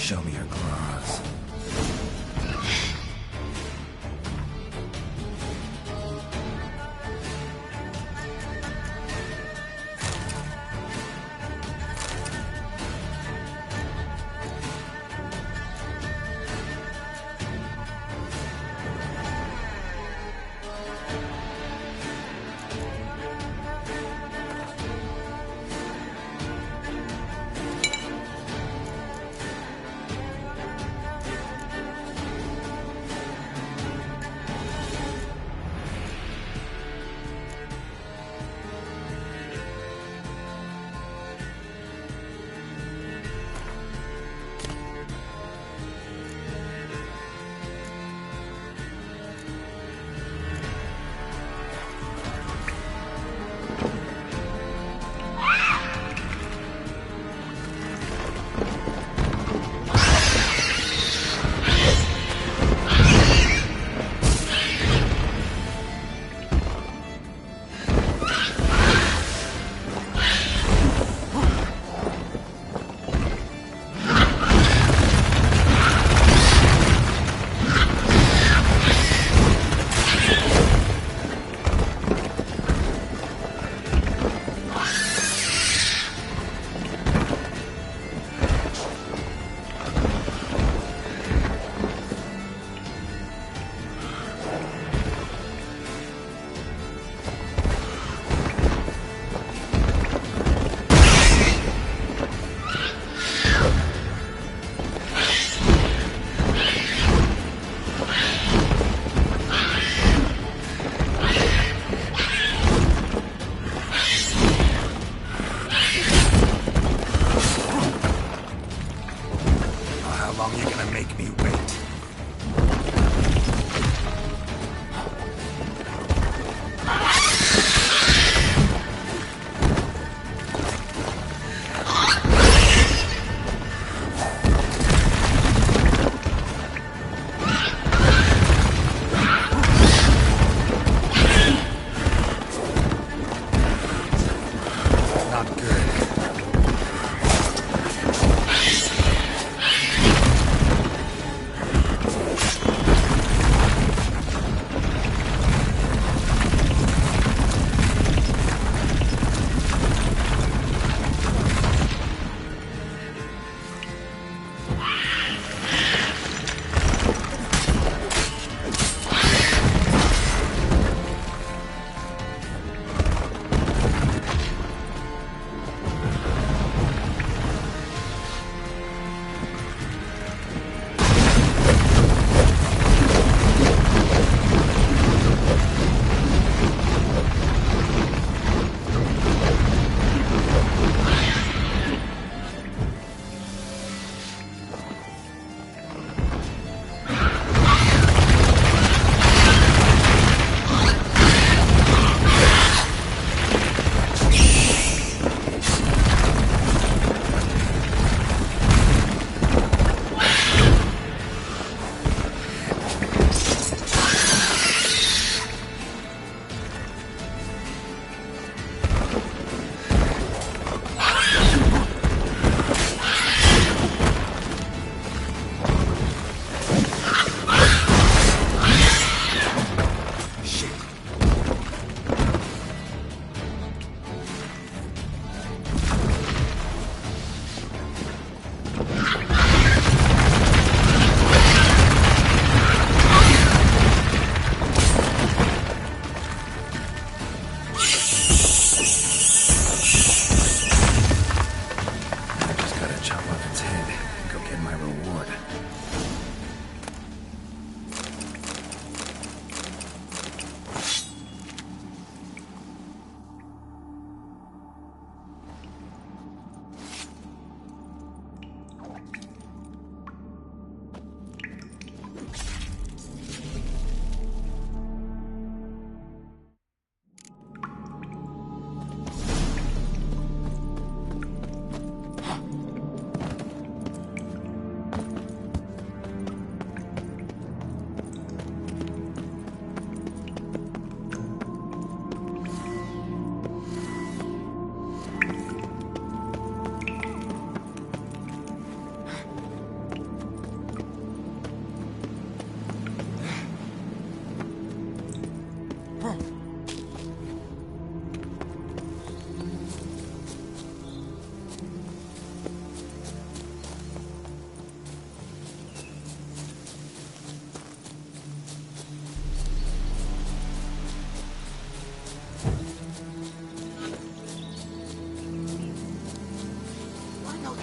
Show me your claws.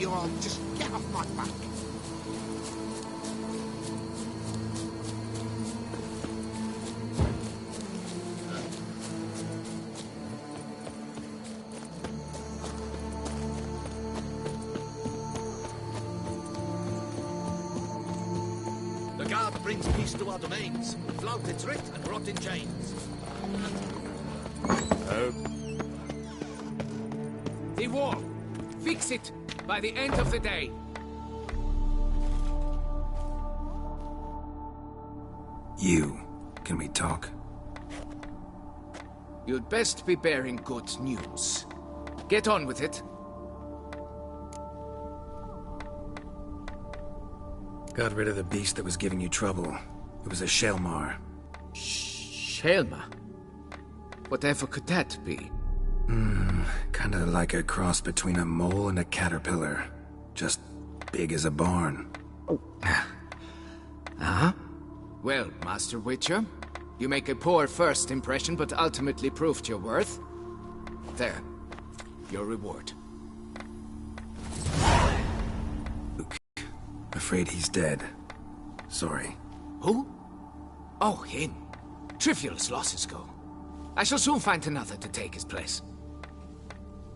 you all. Just get off my back. The guard brings peace to our domains. Flout its writ and rot in chains. The wall. Fix it by the end of the day. You. Can we talk? You'd best be bearing good news. Get on with it. Got rid of the beast that was giving you trouble. It was a Shelmar. Shelma? Whatever could that be? Kinda like a cross between a mole and a caterpillar. Just big as a barn. Huh? Well, Master Witcher, you make a poor first impression, but ultimately proved your worth. There. Your reward. Afraid he's dead. Sorry. Who? Oh, him. Trivial as losses go. I shall soon find another to take his place.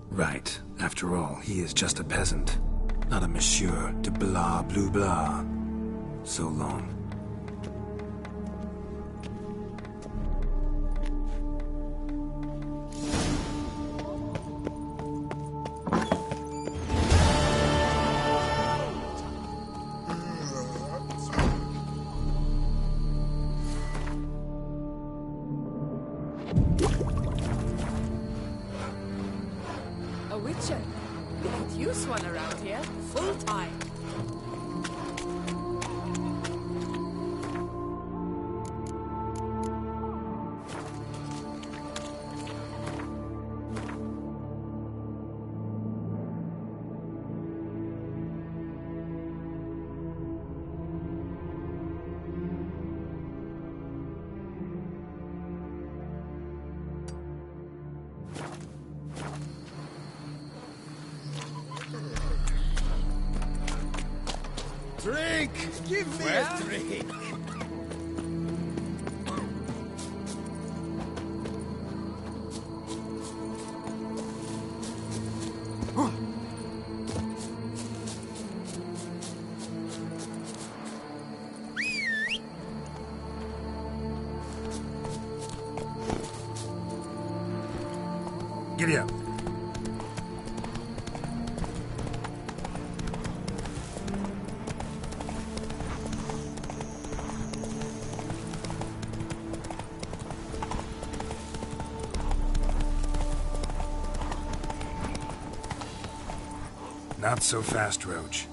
Right. After all, he is just a peasant. Not a monsieur de blah blue blah. So long. A witcher. We could use one around here, full time. Drink! Give me a drink! Giddy up. Not so fast, Roach.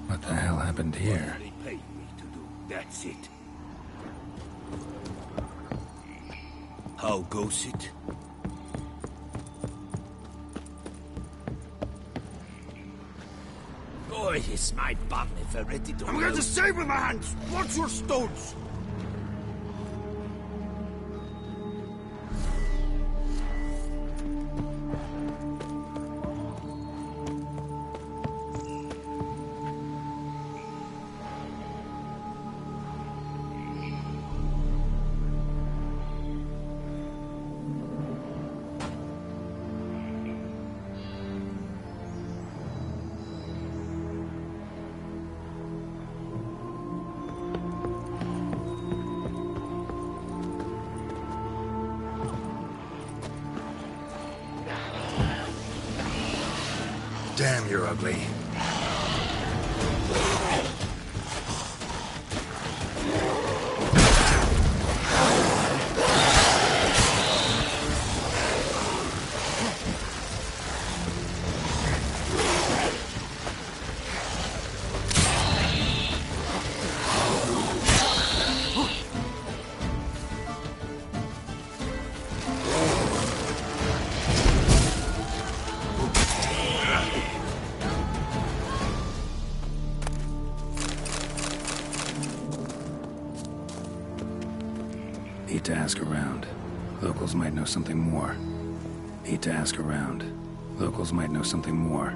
What the hell happened here? They paid me to do. That's it. How goes it? Oh, is my bum if I ready to I'm going to save with my hands! Watch your stones! Damn, you're ugly. Need to ask around. Locals might know something more. Need to ask around. Locals might know something more.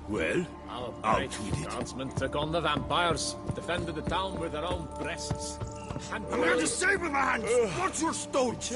Well, Our out great with it. guardsmen took on the vampires, defended the town with their own breasts. And I'm going to save with my hands! What's your stones?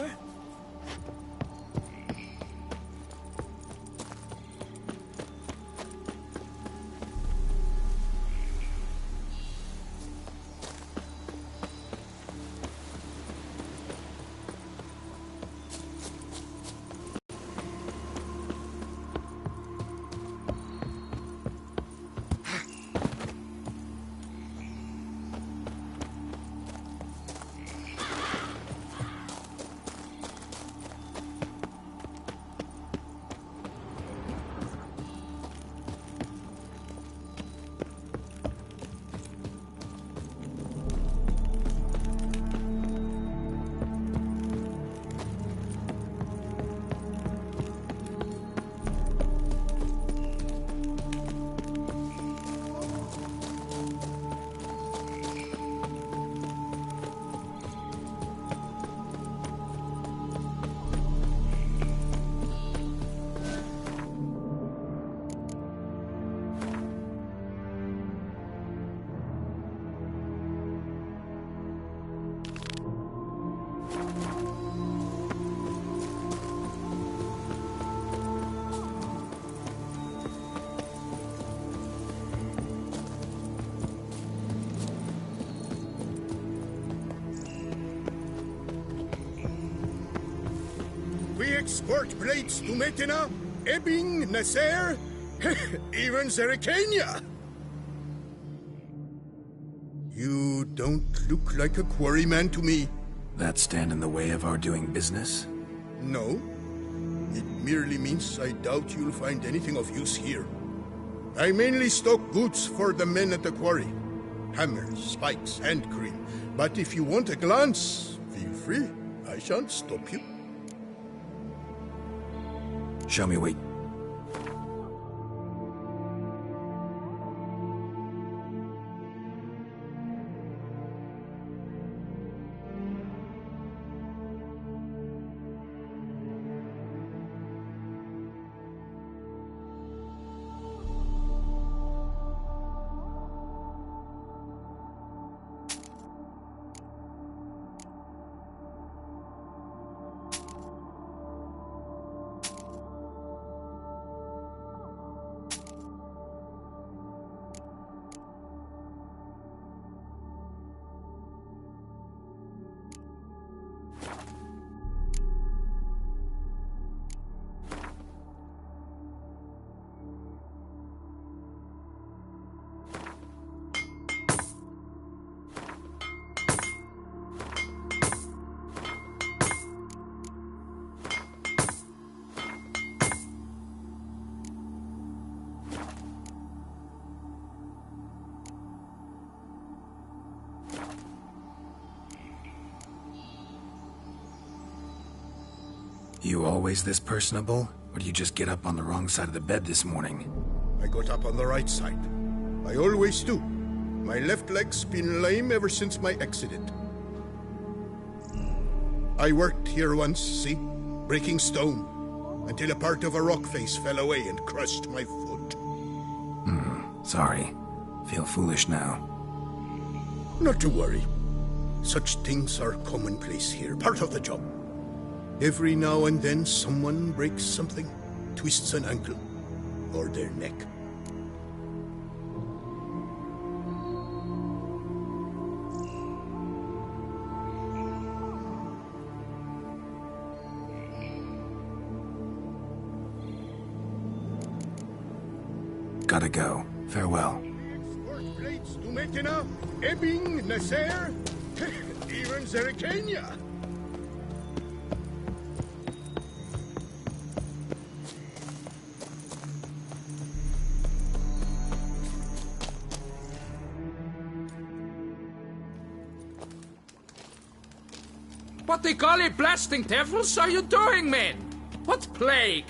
We export blades to Metina, Ebbing, Nasser, even Zerikania. You don't look like a quarryman to me. That stand in the way of our doing business? No. It merely means I doubt you'll find anything of use here. I mainly stock goods for the men at the quarry. Hammers, spikes, hand cream. But if you want a glance, feel free. I shan't stop you. Show me where... You always this personable? Or do you just get up on the wrong side of the bed this morning? I got up on the right side. I always do. My left leg's been lame ever since my accident. I worked here once, see? Breaking stone, until a part of a rock face fell away and crushed my foot. Sorry. Feel foolish now. Not to worry. Such things are commonplace here, part of the job. Every now and then someone breaks something, twists an ankle, or their neck. Gotta go. Farewell. Export plates to Mekina, Ebbing, Nasser, even Zerikania. What the golly blasting devils are you doing, men? What plague?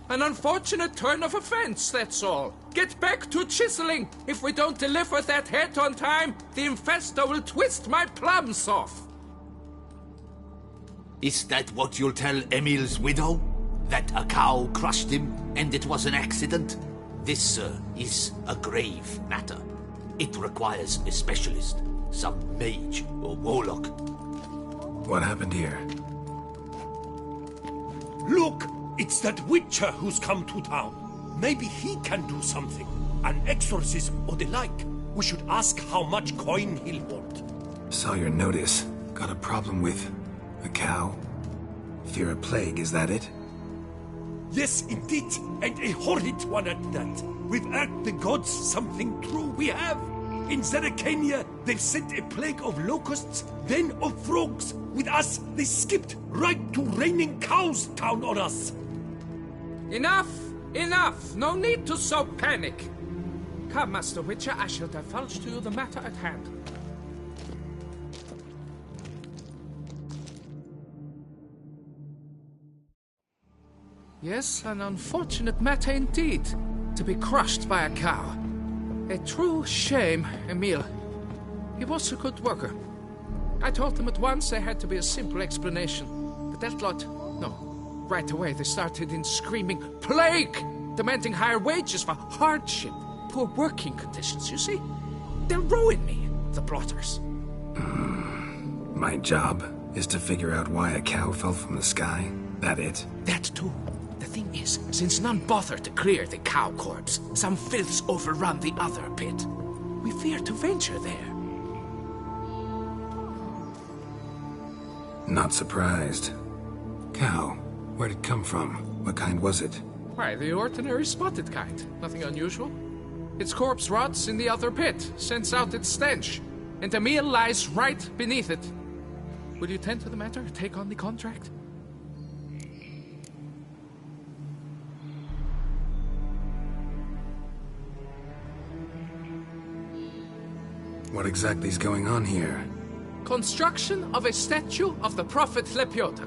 An unfortunate turn of offense, that's all. Get back to chiseling. If we don't deliver that head on time, the infestor will twist my plums off. Is that what you'll tell Emil's widow? That a cow crushed him and it was an accident? This, sir, is a grave matter. It requires a specialist, some mage or warlock. What happened here? Look! It's that Witcher who's come to town. Maybe he can do something. An exorcism or the like. We should ask how much coin he'll want. Saw your notice. Got a problem with a cow? Fear a plague, is that it? Yes, indeed. And a horrid one at that. We've earned the gods something true, we have. In Zerikania, they've sent a plague of locusts, then of frogs. With us, they skipped right to raining cows down on us. Enough! Enough! No need to so panic! Come, Master Witcher, I shall divulge to you the matter at hand. Yes, an unfortunate matter indeed, to be crushed by a cow. A true shame, Emil. He was a good worker. I told them at once there had to be a simple explanation. But that lot, no. Right away they started in screaming, "Plague!" Demanding higher wages for hardship, poor working conditions, you see? They'll ruin me, the plotters. My job is to figure out why a cow fell from the sky. That it? That too. The thing is, since none bothered to clear the cow corpse, some filths overrun the other pit. We fear to venture there. Not surprised. Cow, where'd it come from? What kind was it? Why, the ordinary spotted kind. Nothing unusual. Its corpse rots in the other pit, sends out its stench, and Emil lies right beneath it. Will you tend to the matter, take on the contract? What exactly is going on here? Construction of a statue of the prophet Lepiota.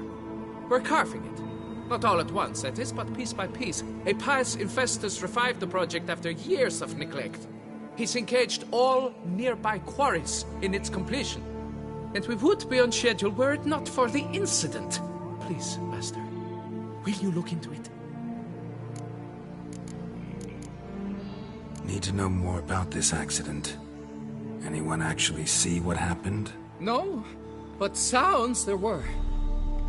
We're carving it. Not all at once, that is, but piece by piece. A pious infestus revived the project after years of neglect. He's engaged all nearby quarries in its completion. And we would be on schedule were it not for the incident. Please, Master, will you look into it? Need to know more about this accident. Anyone actually see what happened? No, but sounds there were.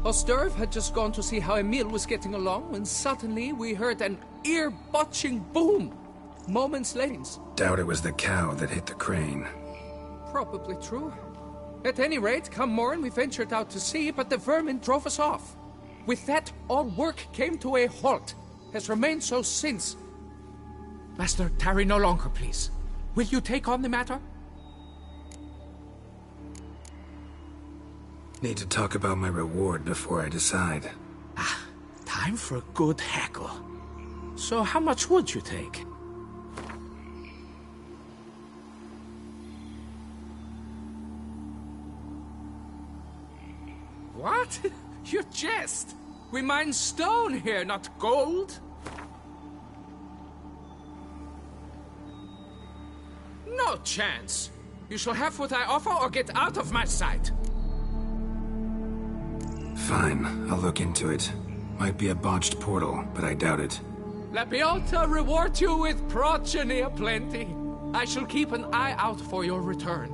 Osterv had just gone to see how Emil was getting along when suddenly we heard an ear-botching boom. Moments later. Doubt it was the cow that hit the crane. Probably true. At any rate, come morn we ventured out to sea, but the vermin drove us off. With that, all work came to a halt. Has remained so since. Master, tarry no longer, please. Will you take on the matter? Need to talk about my reward before I decide. Time for a good hackle. So how much would you take? What? You jest! We mine stone here, not gold! No chance! You shall have what I offer or get out of my sight! Fine, I'll look into it. Might be a botched portal, but I doubt it. Lapiota reward you with progeny aplenty. I shall keep an eye out for your return.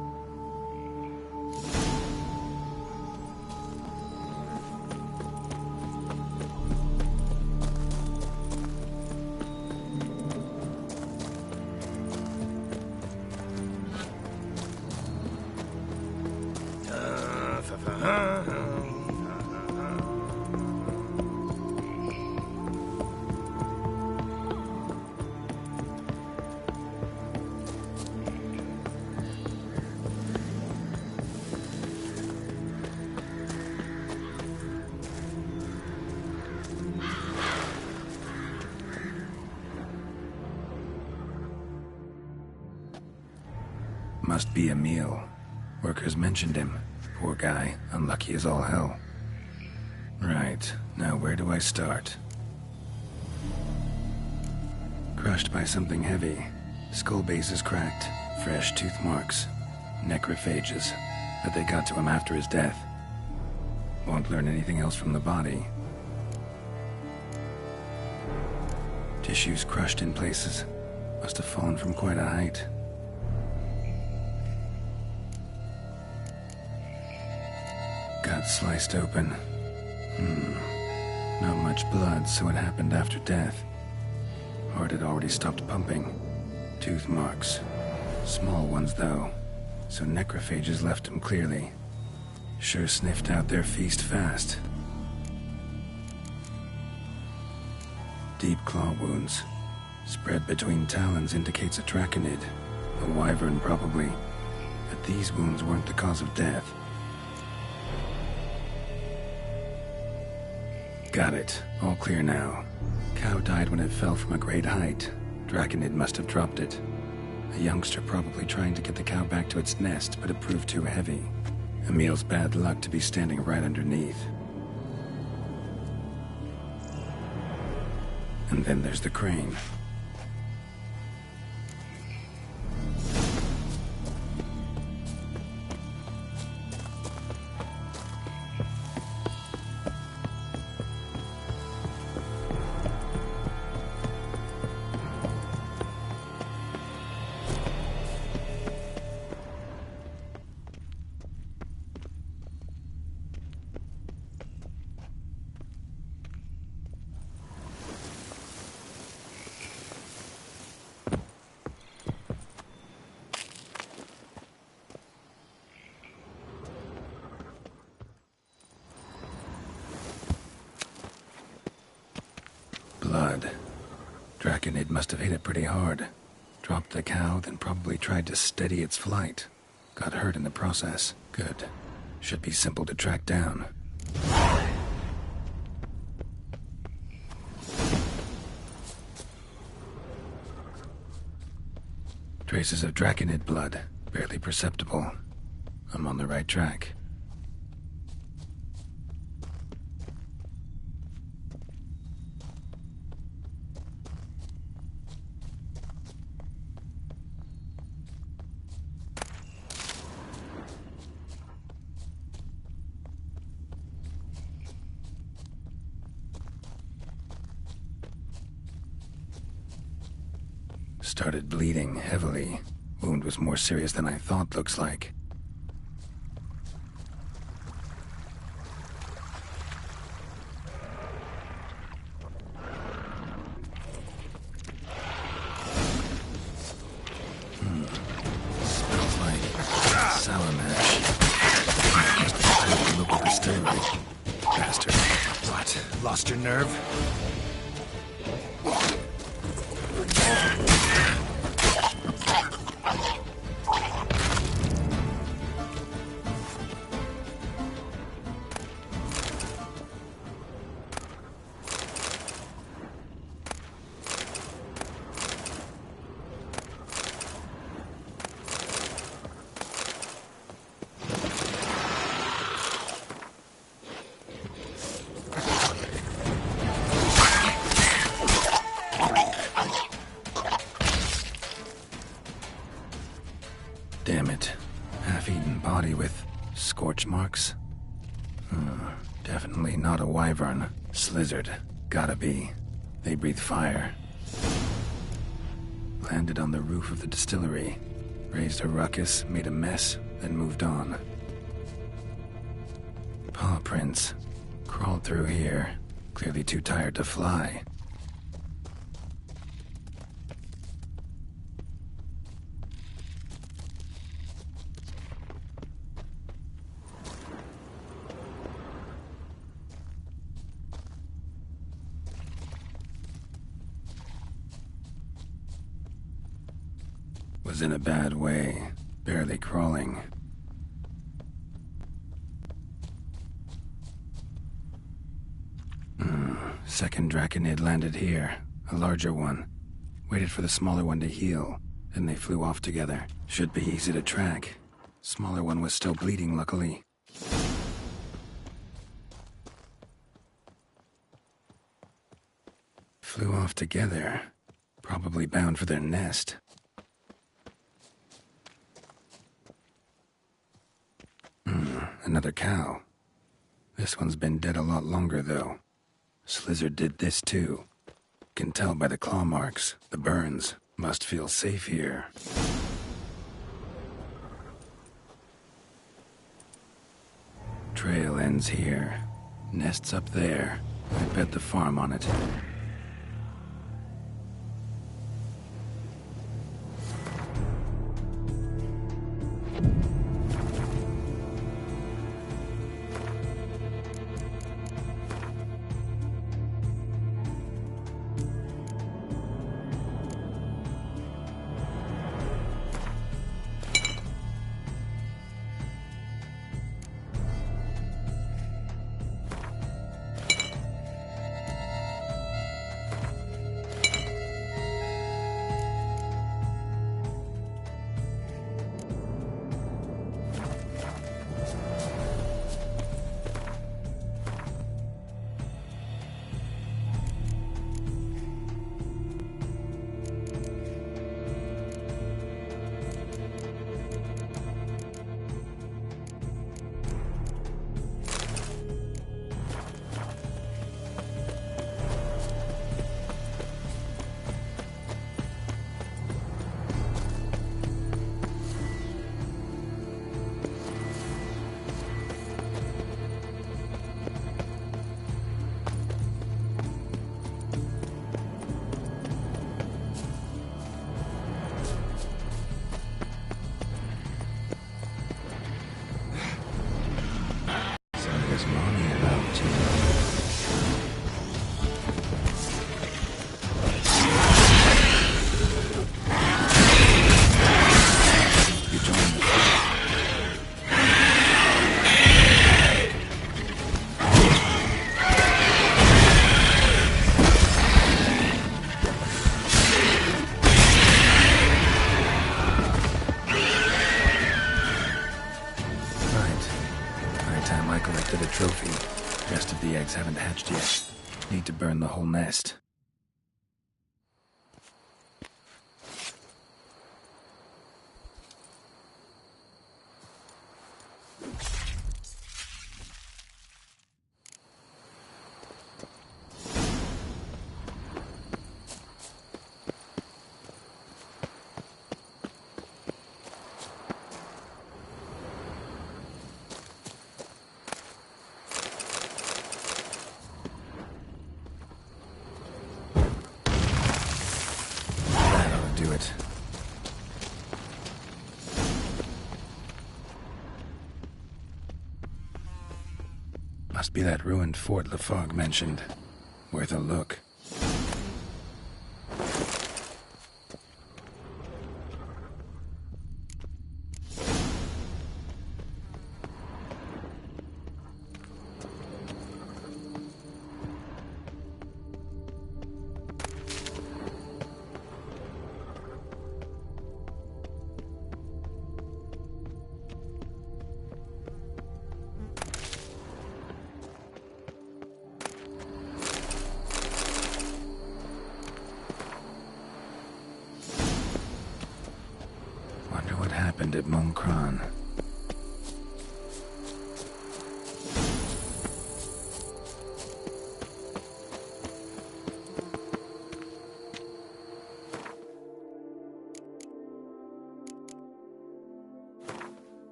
Must be Emil. Workers mentioned him. Poor guy, unlucky as all hell. Right, now where do I start? Crushed by something heavy. Skull base is cracked. Fresh tooth marks. Necrophages. But they got to him after his death. Won't learn anything else from the body. Tissues crushed in places. Must have fallen from quite a height. Gut sliced open. Not much blood, so it happened after death. Heart had already stopped pumping. Tooth marks. Small ones, though. So necrophages left him clearly. Sure sniffed out their feast fast. Deep claw wounds. Spread between talons indicates a draconid. A wyvern, probably. But these wounds weren't the cause of death. Got it. All clear now. Cow died when it fell from a great height. Draconid must have dropped it. A youngster probably trying to get the cow back to its nest, but it proved too heavy. Emil's bad luck to be standing right underneath. And then there's the crane. Blood. Draconid must have hit it pretty hard. Dropped the cow, then probably tried to steady its flight. Got hurt in the process. Good. Should be simple to track down. Traces of Draconid blood. Barely perceptible. I'm on the right track. Started bleeding heavily. Wound was more serious than I thought, looks like. Smells like sour mash. Must have tried to look at the stairway. Bastard. What? Lost your nerve? Definitely not a wyvern. Slizzard. Gotta be. They breathe fire. Landed on the roof of the distillery. Raised a ruckus, made a mess, then moved on. Paw prints. Crawled through here. Clearly too tired to fly. Was in a bad way. Barely crawling. Second Draconid landed here. A larger one. Waited for the smaller one to heal. Then they flew off together. Should be easy to track. Smaller one was still bleeding, luckily. Flew off together. Probably bound for their nest. Another cow. This one's been dead a lot longer, though. Slizzard did this, too. Can tell by the claw marks, the burns. Must feel safe here. Trail ends here. Nest's up there. I bet the farm on it. Haven't hatched yet. Need to burn the whole nest. Must be that ruined fort Lafog mentioned. Worth a look. Happened at Monkron.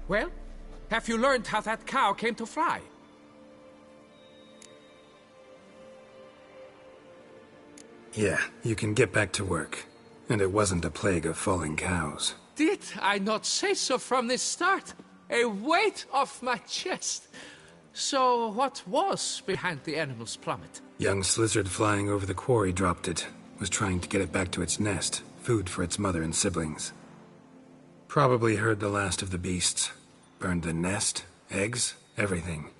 Well, have you learned how that cow came to fly? Yeah, you can get back to work. And it wasn't a plague of falling cows. Did I not say so from the start? A weight off my chest. So what was behind the animal's plummet? Young lizard flying over the quarry dropped it. Was trying to get it back to its nest. Food for its mother and siblings. Probably heard the last of the beasts. Burned the nest, eggs, everything.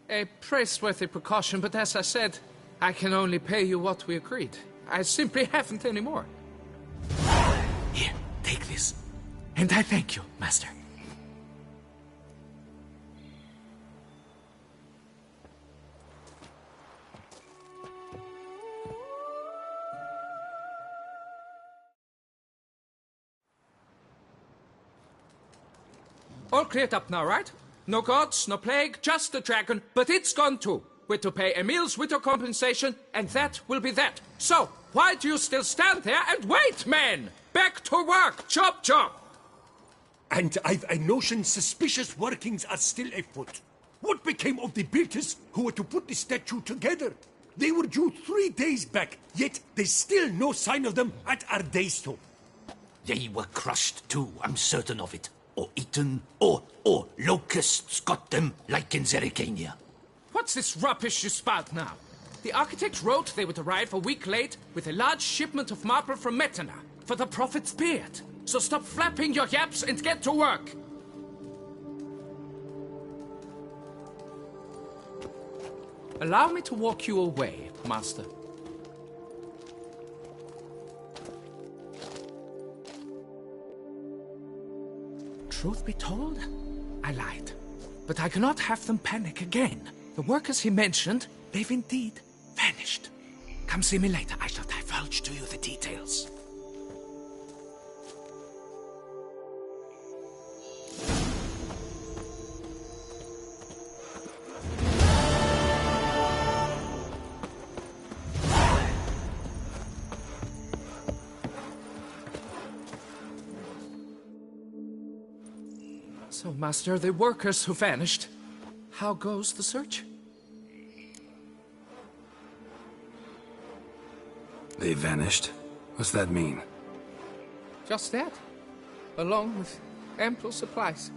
A praiseworthy precaution, but as I said, I can only pay you what we agreed. I simply haven't any more. Here, take this. And I thank you, Master. All cleared up now, right? No gods, no plague, just the dragon, but it's gone too. We're to pay Emil's widow compensation, and that will be that. So, why do you still stand there and wait, men? Back to work! Chop, chop! And I've a notion suspicious workings are still afoot. What became of the builders who were to put the statue together? They were due 3 days back, yet there's still no sign of them at our daystone. They were crushed too, I'm certain of it. Or eaten, or locusts got them, like in Zerikania. What's this rubbish you spout now? The architect wrote they would arrive a week late with a large shipment of marble from Metana for the prophet's beard. So stop flapping your yaps and get to work. Allow me to walk you away, Master. Truth be told, I lied. But I cannot have them panic again. The workers he mentioned, they've indeed vanished. Come see me later. I shall divulge to you the details. So, Master, the workers who vanished, how goes the search? They vanished? What's that mean? Just that, along with ample supplies.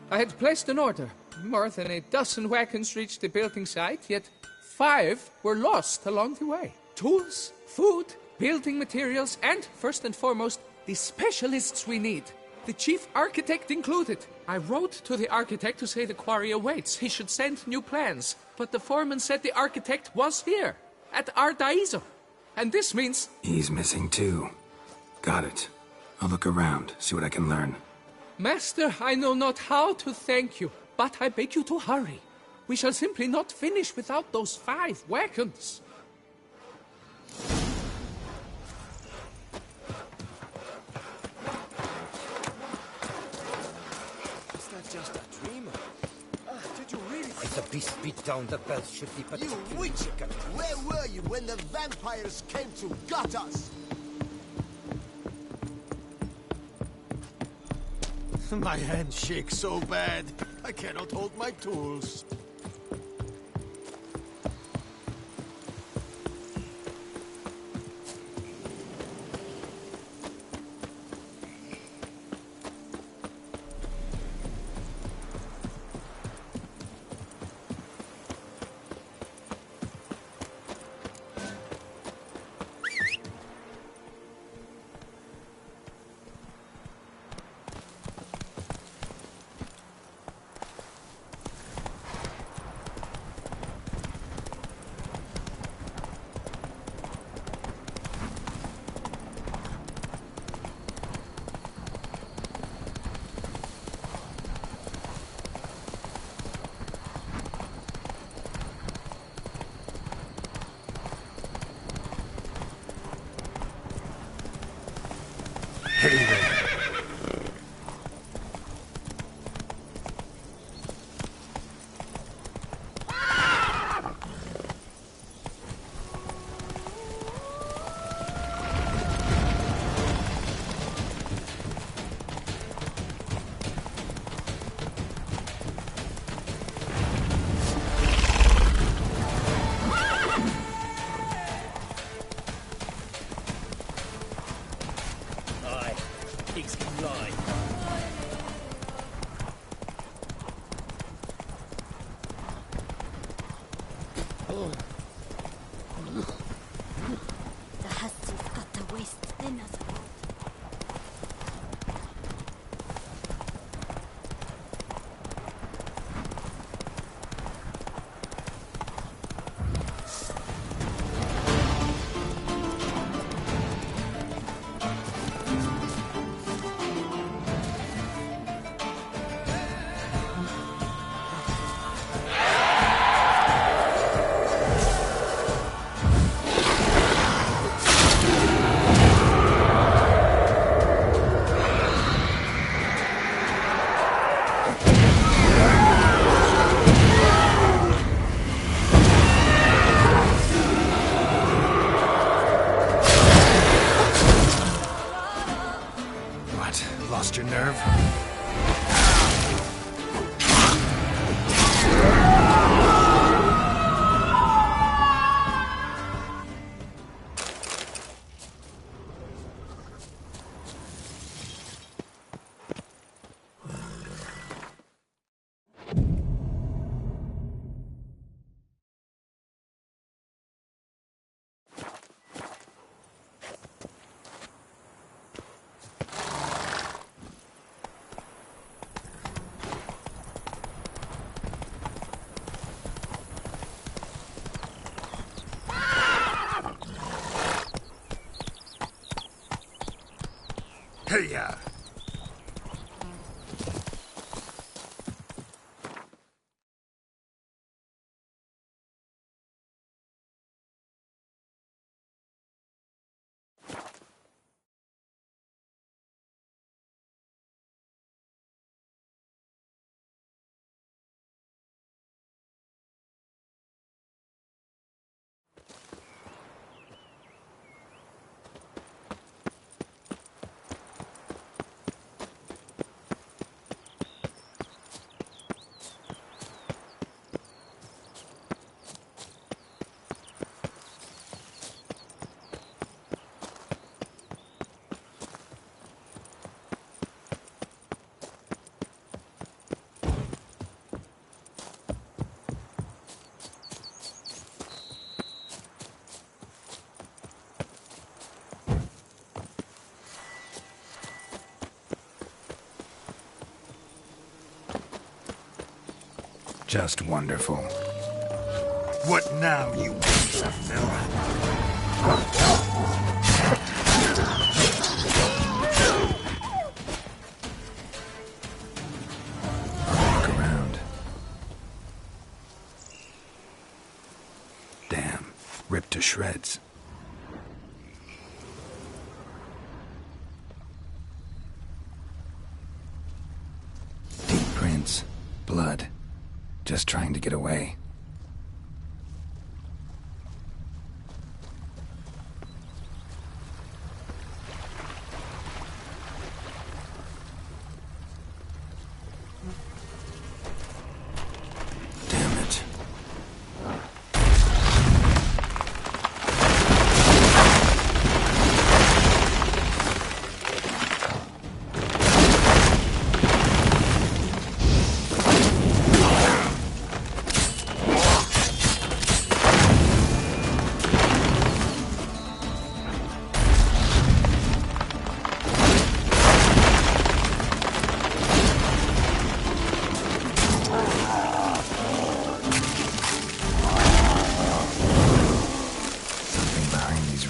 I had placed an order. More than a dozen wagons reached the building site, yet 5 were lost along the way. Tools, food, building materials, and, first and foremost, the specialists we need. The chief architect included. I wrote to the architect to say the quarry awaits. He should send new plans. But the foreman said the architect was here, at Ardaizo. And this means... He's missing too. Got it. I'll look around, see what I can learn. Master, I know not how to thank you, but I beg you to hurry. We shall simply not finish without those 5 wagons. Just a dream? Did you really think the beast beat down the bells should be particularly... You witch! Where were you when the vampires came to gut us? My hand shakes so bad, I cannot hold my tools. fly. The hussies got the waist thin as a boat. Lost your nerve? Hey-ya! Just wonderful. What now, you piece of filth? Look around. Damn, ripped to shreds. Deep prints, blood. Just trying to get away. Damn it.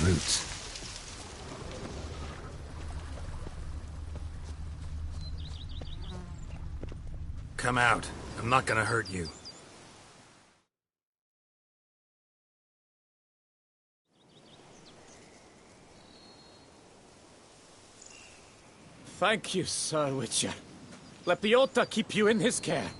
Roots. Come out. I'm not gonna hurt you. Thank you, Sir Witcher. Let the Ota keep you in his care.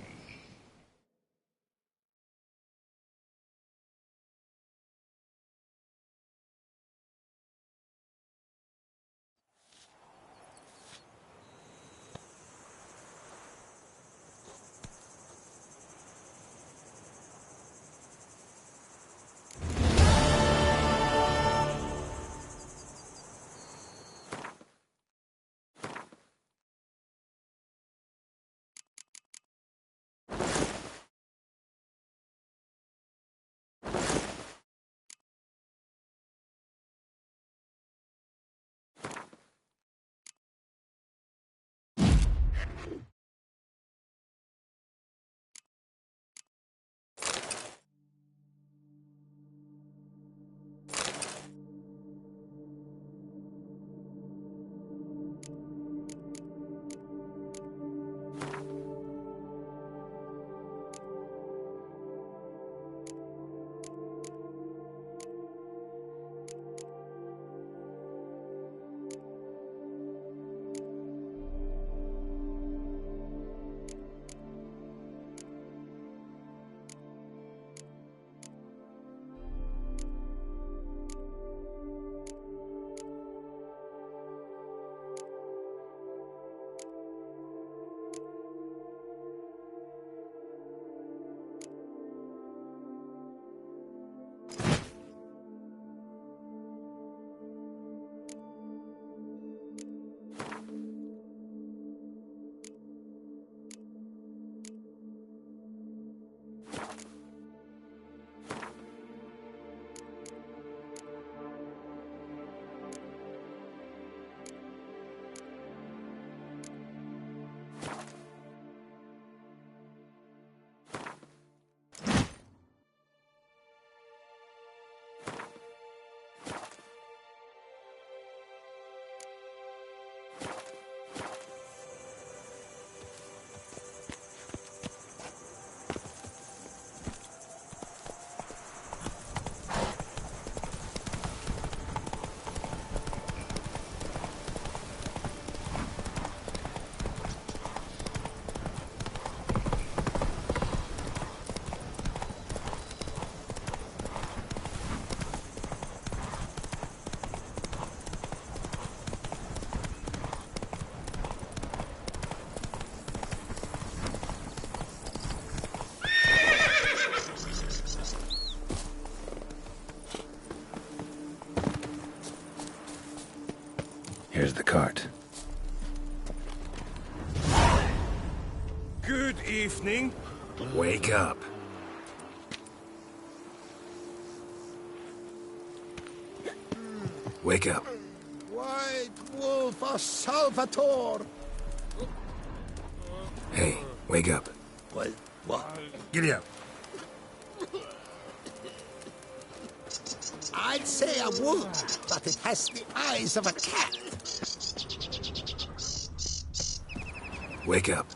Good evening. Wake up. Wake up. White Wolf of Salvatore! Hey, wake up. What? Giddy up. I'd say a wolf, but it has the eyes of a cat. Wake up.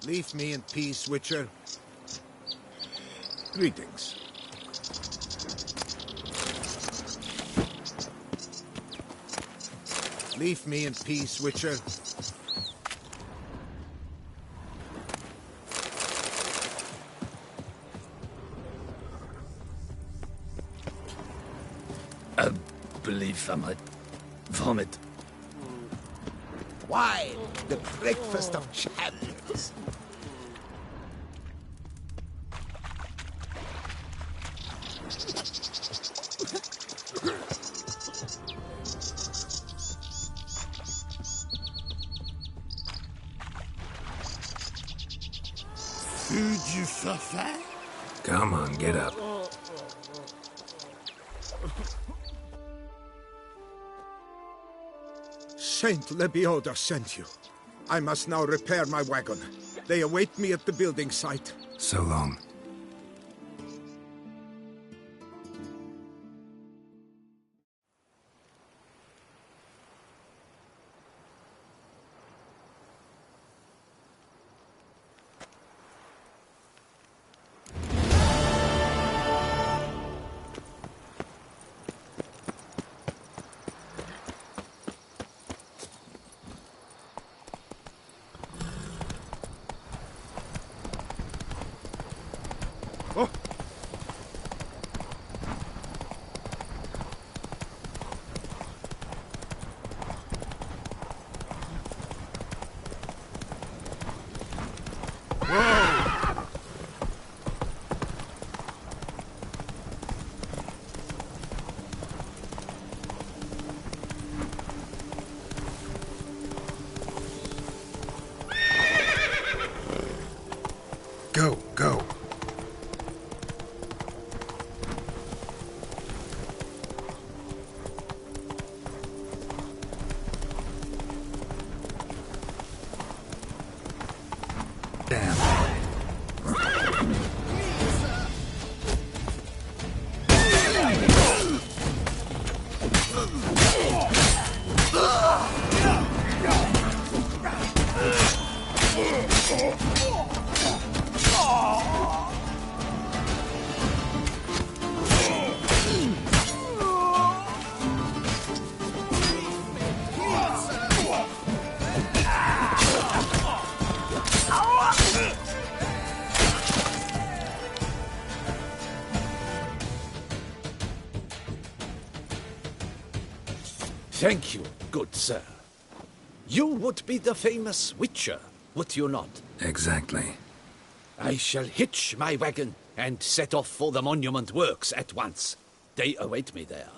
Leave me in peace, Witcher. Greetings. Leave me in peace, Witcher. I believe I might vomit. Why? The breakfast of champions. Food you suffer? Come on, get up. Saint Lebioda sent you. I must now repair my wagon. They await me at the building site. So long. Go. Damn. Thank you, good sir. You would be the famous Witcher, would you not? Exactly. I shall hitch my wagon and set off for the monument works at once. They await me there.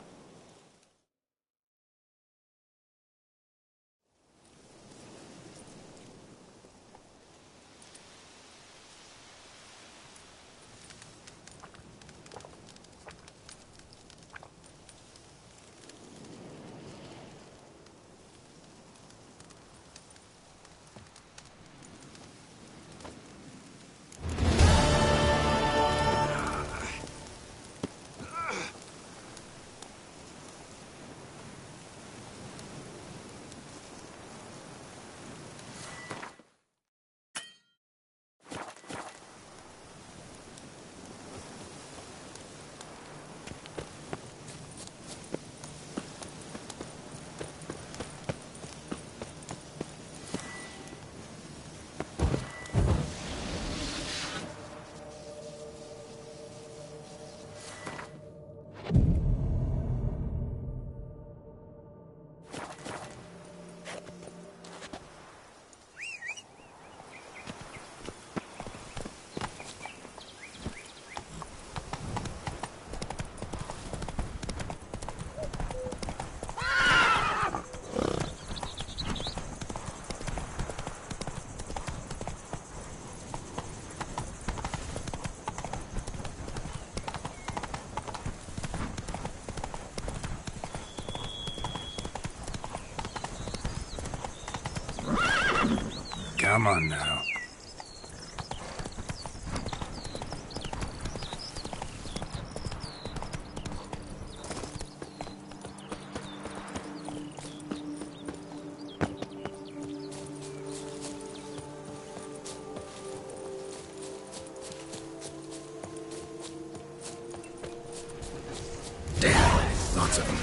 Come on now. Damn, lots of them.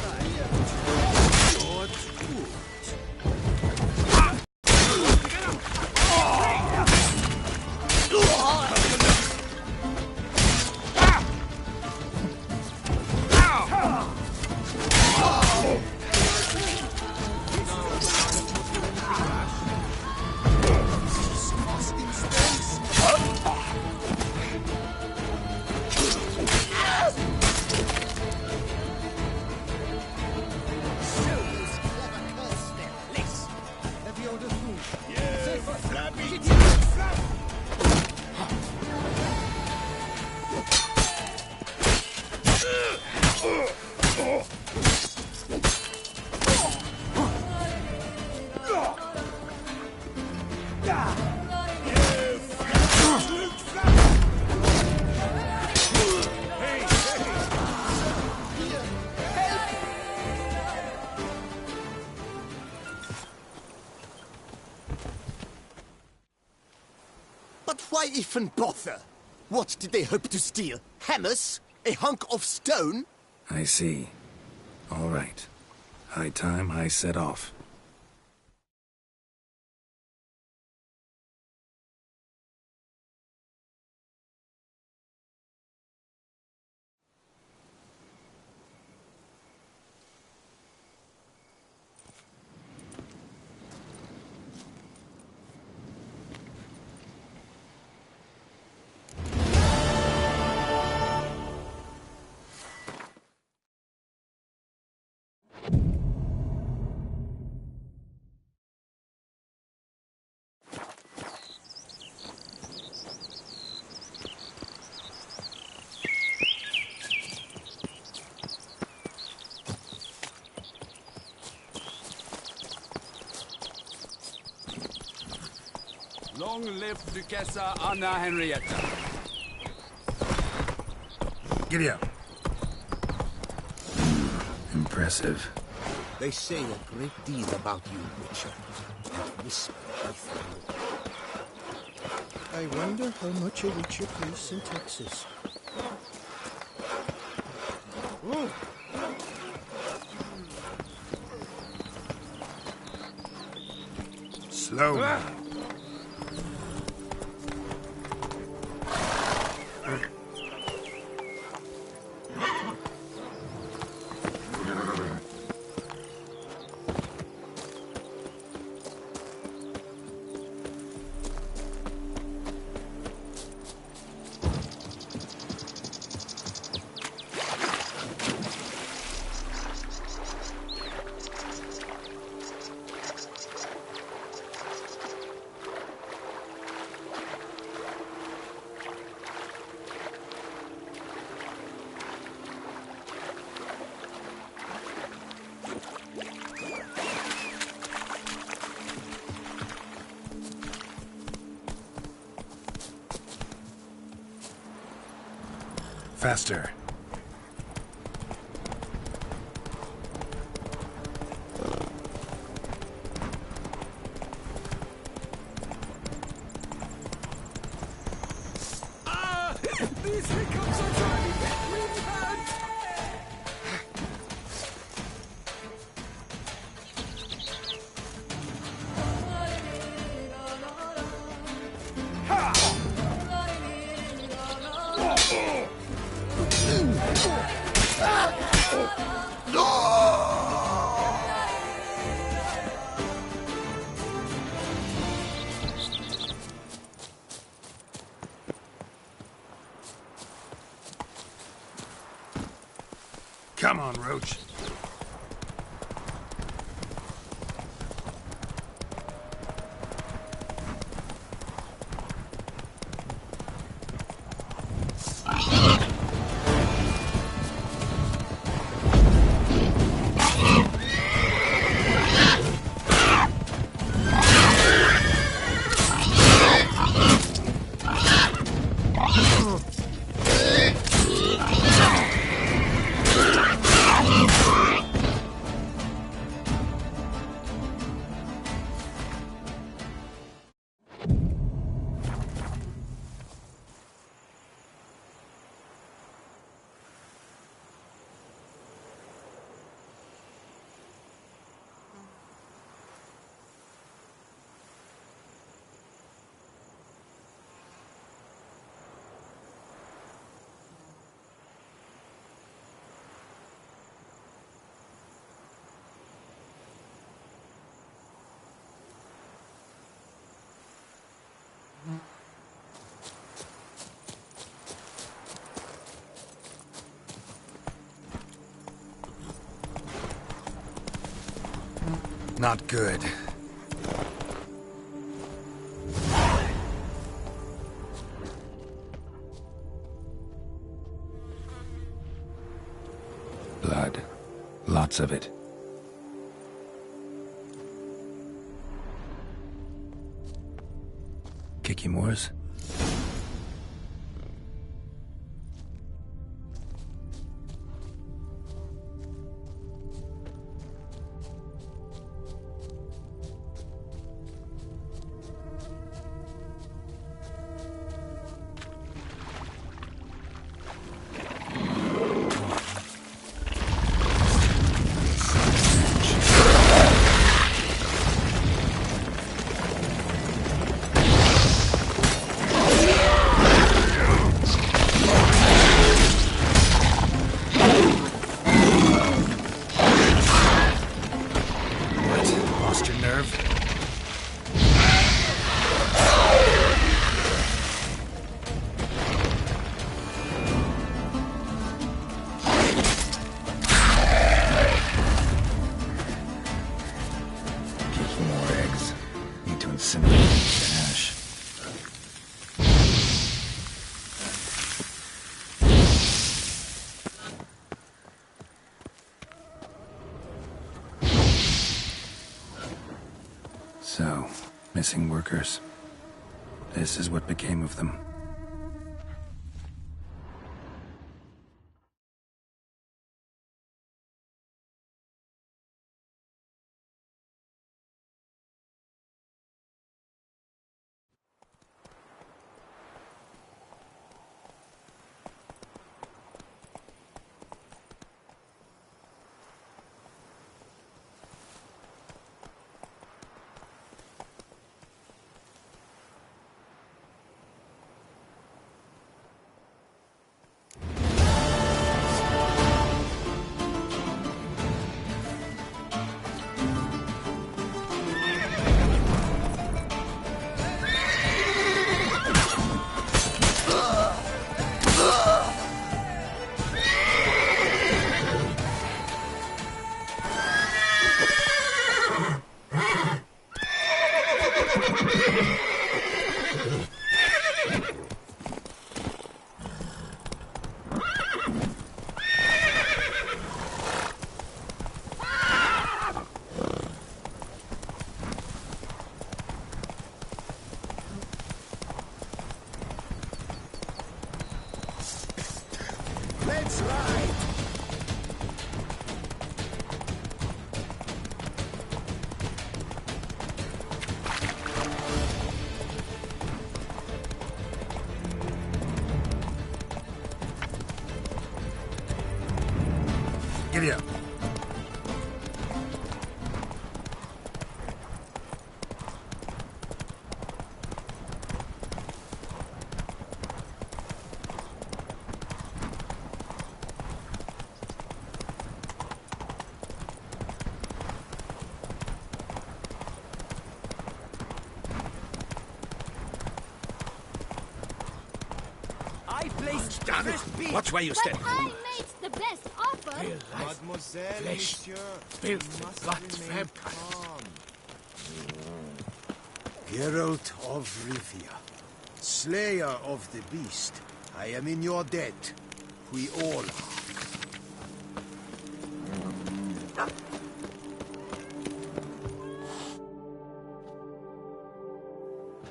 But why even bother? What did they hope to steal? Hammers? A hunk of stone? I see. All right. High time I set off. Long live Duchessa Anna Henrietta. Giddy up. Impressive. They say a great deal about you, Witcher. And whisper everything. I wonder how much a Witcher pays in taxes. Ooh. Slow now. Faster. These hiccups are driving me really mad! Come on, Roach. Not good. Blood. Lots of it. Kikimores? So, missing workers. This is what became of them. Let's ride! Giddy up. Damn it! Watch where you step. But I made the best offer. Real life, Mademoiselle, flesh, monsieur, filth, must blood, remain vampires. calm. Geralt of Rivia, slayer of the beast, I am in your debt. We all are.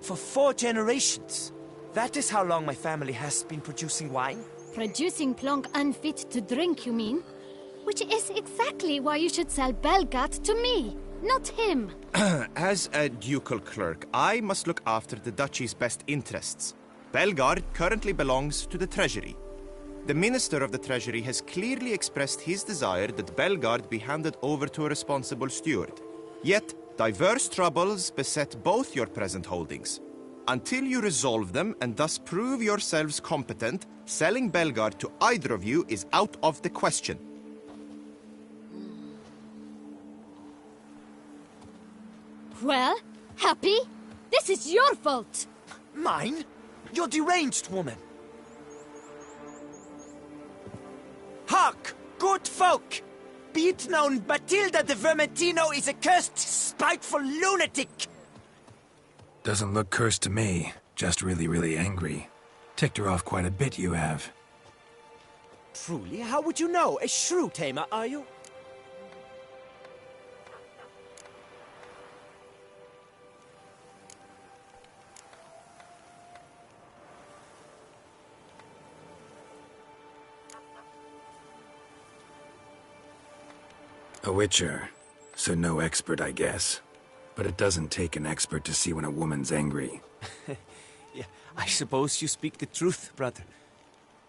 For 4 generations. That is how long my family has been producing wine? Producing plonk unfit to drink, you mean? Which is exactly why you should sell Belgard to me, not him. As a ducal clerk, I must look after the duchy's best interests. Belgard currently belongs to the treasury. The minister of the treasury has clearly expressed his desire that Belgard be handed over to a responsible steward. Yet, diverse troubles beset both your present holdings. Until you resolve them and thus prove yourselves competent, selling Belgard to either of you is out of the question. Well, Happy? This is your fault! Mine? You're deranged, woman! Hark, good folk! Be it known, Matilda de Vermentino is a cursed, spiteful lunatic! Doesn't look cursed to me. Just really, really angry. Ticked her off quite a bit, you have. Truly? How would you know? A shrew tamer, are you? A witcher, so no expert, I guess. But it doesn't take an expert to see when a woman's angry. Yeah, I suppose you speak the truth, brother.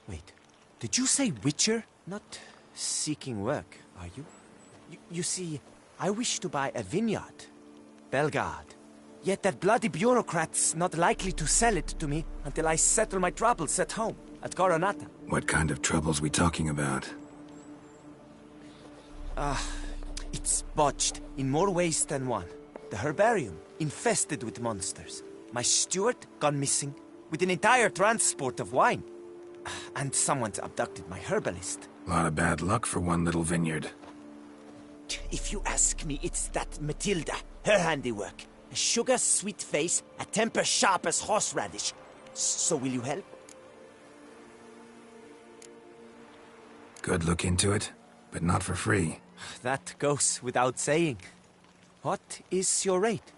Wait, did you say witcher? Not seeking work, are you? You see, I wish to buy a vineyard. Belgard. Yet that bloody bureaucrat's not likely to sell it to me until I settle my troubles at home, at Coronata. What kind of troubles we talking about? It's botched in more ways than one. The herbarium, infested with monsters. My steward, gone missing, with an entire transport of wine. And someone's abducted my herbalist. A lot of bad luck for one little vineyard. If you ask me, it's that Matilda, her handiwork. A sugar-sweet face, a temper sharp as horseradish. So will you help? Good look into it, but not for free. That goes without saying. What is your rate?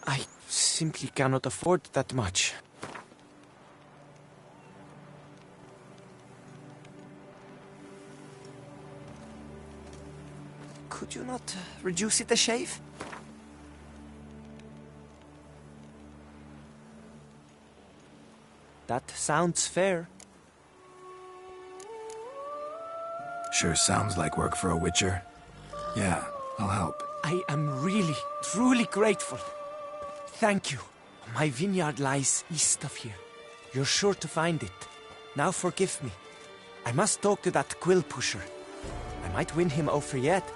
I simply cannot afford that much. Could you not reduce it a shave? That sounds fair. Sure sounds like work for a witcher. Yeah, I'll help. I am really, truly grateful. Thank you. My vineyard lies east of here. You're sure to find it. Now forgive me. I must talk to that quill pusher. I might win him over yet.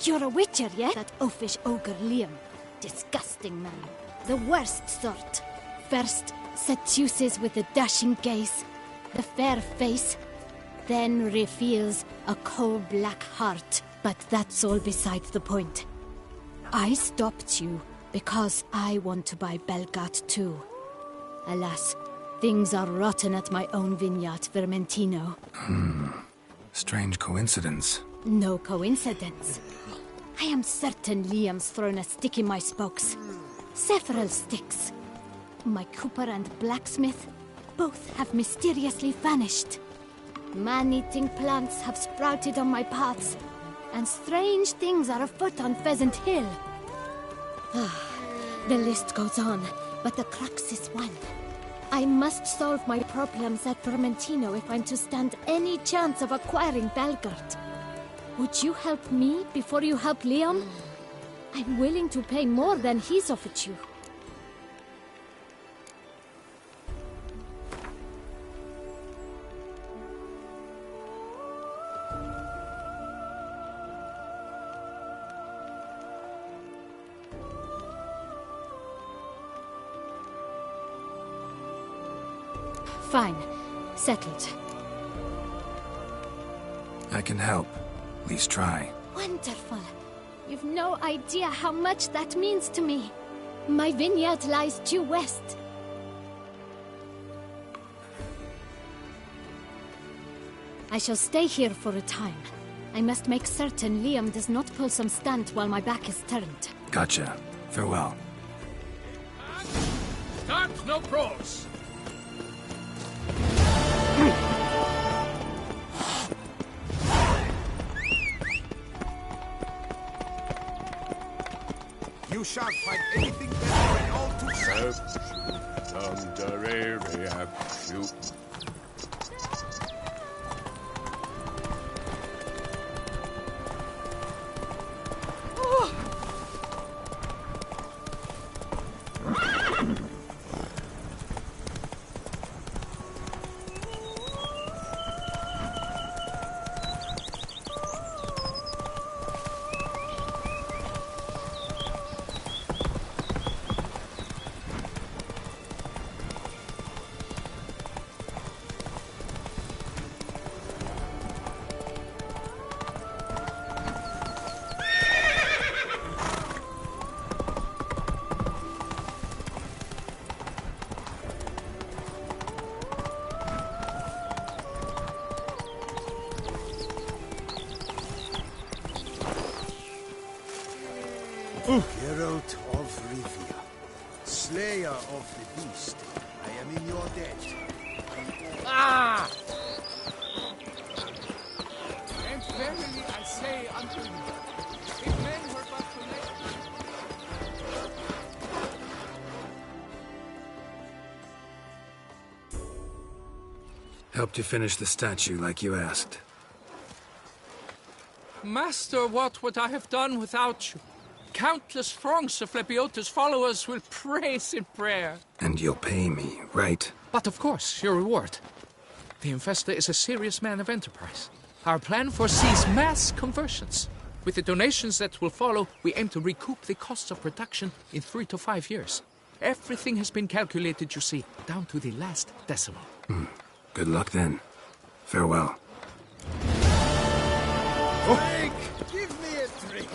You're a witcher, yeah? That oafish ogre Liam. Disgusting man. The worst sort. First, seduces with a dashing gaze, the fair face, then reveals a coal-black heart. But that's all beside the point. I stopped you because I want to buy Belgard too. Alas, things are rotten at my own vineyard, Vermentino. Strange coincidence. No coincidence. I am certain Liam's thrown a stick in my spokes. Several sticks. My cooper and blacksmith both have mysteriously vanished. Man-eating plants have sprouted on my paths, and strange things are afoot on Pheasant Hill. The list goes on, but the crux is one. I must solve my problems at Vermentino if I'm to stand any chance of acquiring Belgard. Would you help me before you help Liam? I'm willing to pay more than he's offered you. Fine. Settled. I can help. At least try. Wonderful. You've no idea how much that means to me. My vineyard lies due west. I shall stay here for a time. I must make certain Liam does not pull some stunt while my back is turned. Gotcha. Farewell. Start no pros. You shan't find anything better in all to serve. Geralt of Rivia, slayer of the beast, I am in your debt. Ah! And verily I say unto you, if men were but to let... Helped you finish the statue like you asked. Master, what would I have done without you? Countless throngs of Lepiota's followers will praise in prayer. And you'll pay me, right? But of course, your reward. The Infestor is a serious man of enterprise. Our plan foresees mass conversions. With the donations that will follow, we aim to recoup the costs of production in 3 to 5 years. Everything has been calculated, you see, down to the last decimal. Good luck then. Farewell. Drink! Give me a drink!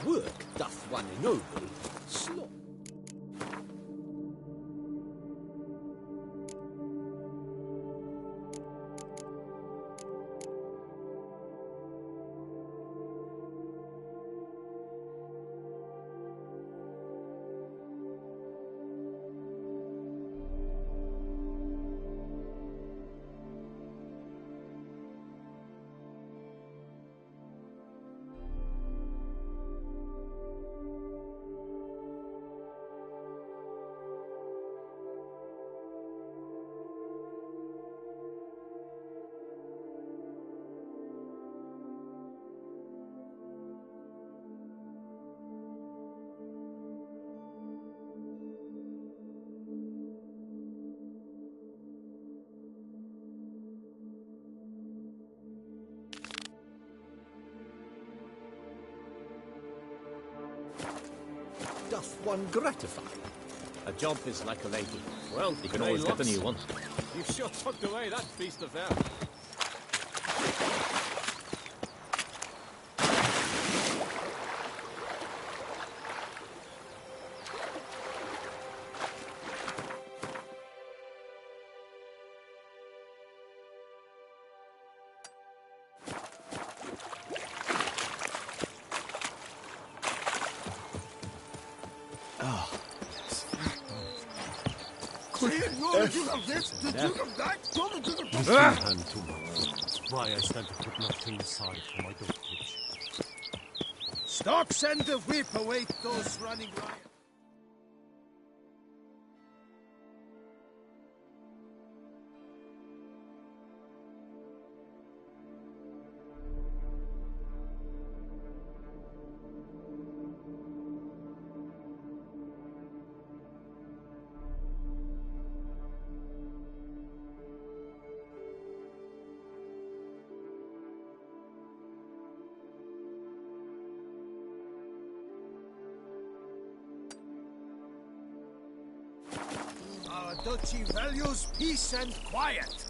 Work doth one ennoble, sloth. Doth one gratify? A job is like a lady. Well, You can always get a new one. You've sure tucked away that beast of air. No, the Duke of this, the Duke of that, the Duke of Hand to mouth. Why I stand to put nothing aside for my dotage. Stocks and the whip await those running riot. Our duchy values peace and quiet.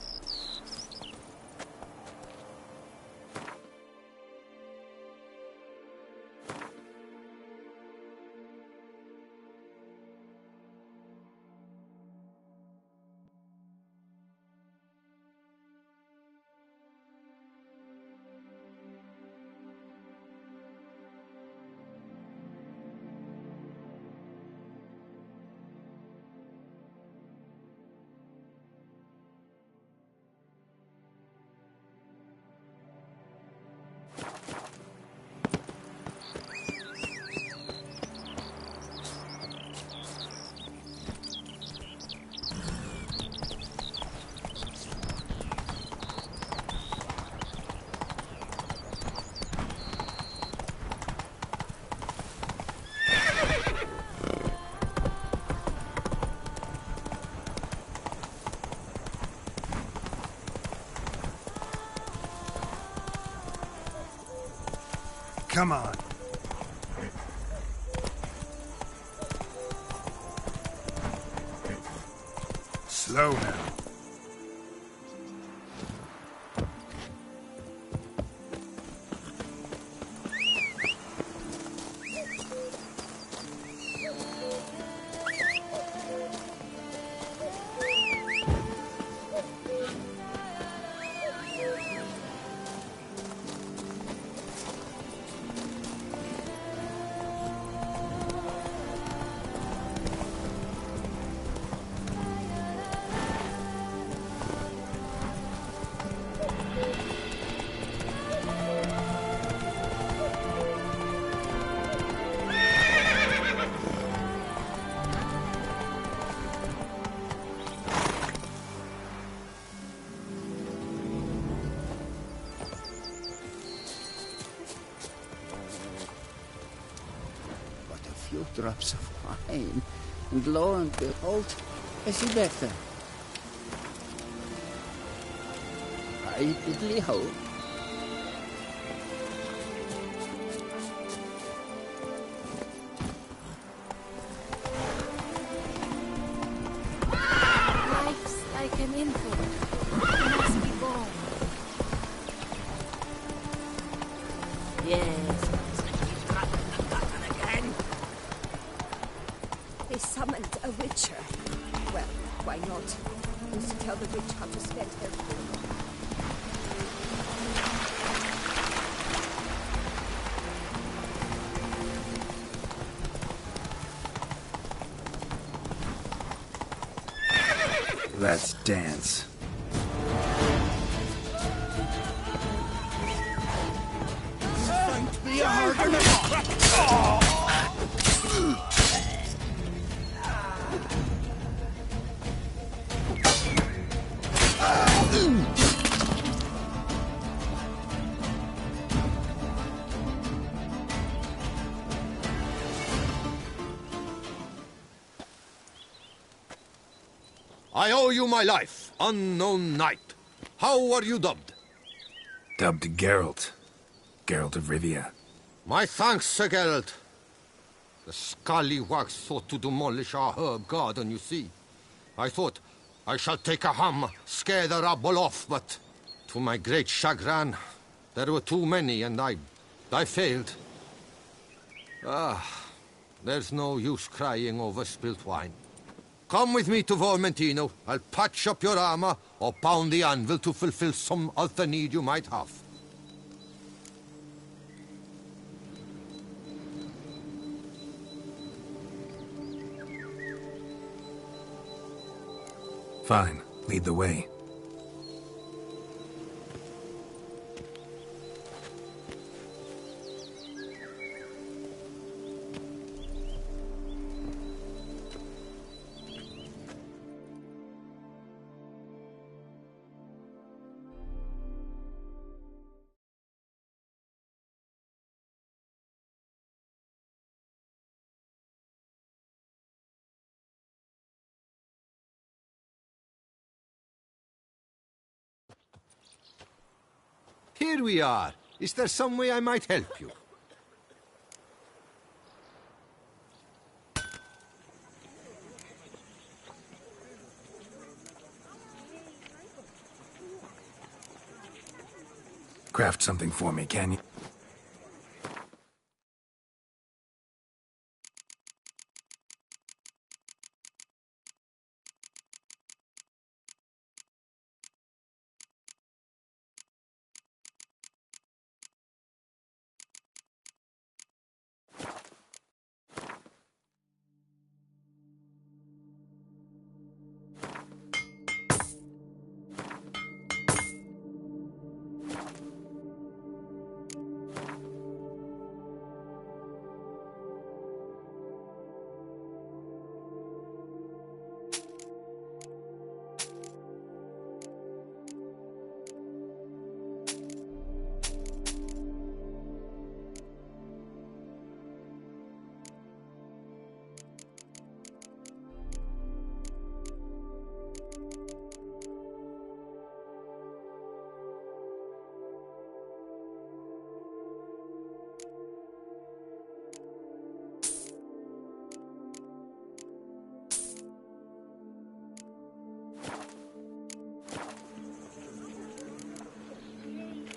Come on. Slow now. drops of wine, and lo and behold, I see better. I diddly hope. Life's like an infant. It must be born. Yes, again. They summoned a witcher. Well, why not? Who's to tell the witch how to spend her food? Let's dance. Fight me harder. I owe you my life, unknown knight. How are you dubbed? Dubbed Geralt. Geralt of Rivia. My thanks, Sir Geralt. The scallywags sought to demolish our herb garden, you see. I thought, I shall take a ham, scare the rabble off, but to my great chagrin, there were too many, and I failed. Ah, there's no use crying over spilt wine. Come with me to Vermentino. I'll patch up your armor or pound the anvil to fulfill some other need you might have. Fine. Lead the way. Here we are. Is there some way I might help you? Craft something for me, can you?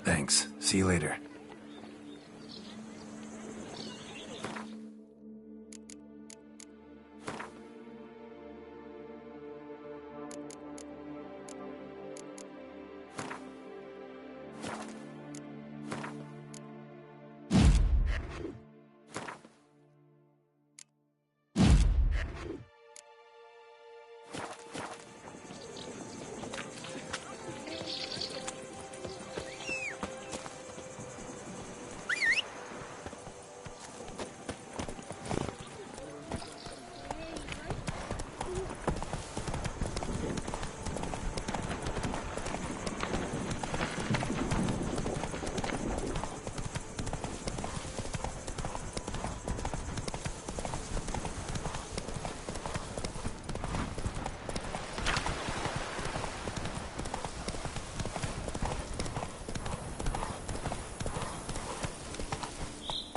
Thanks. See you later.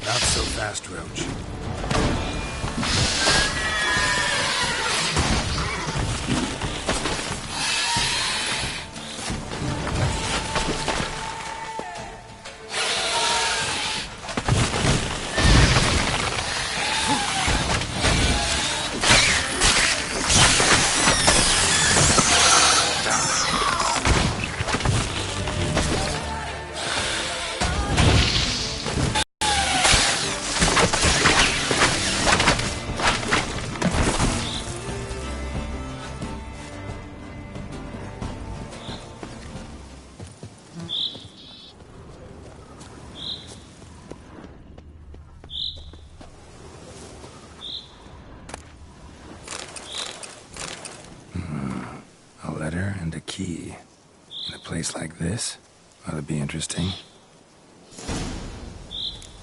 Not so fast, Roach. And a key. In a place like this? That'd be interesting.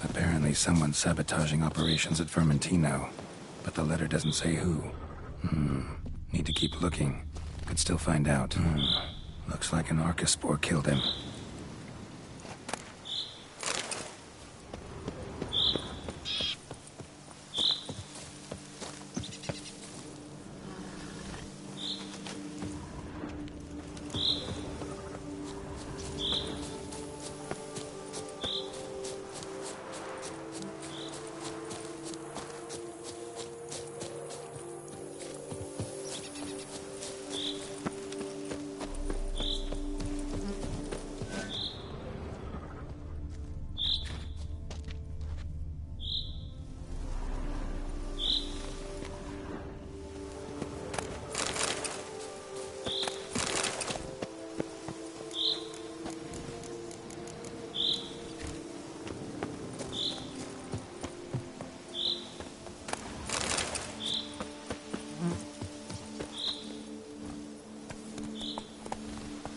Apparently someone's sabotaging operations at Vermentino, but the letter doesn't say who. Need to keep looking. Could still find out. Looks like an Arcaspore killed him.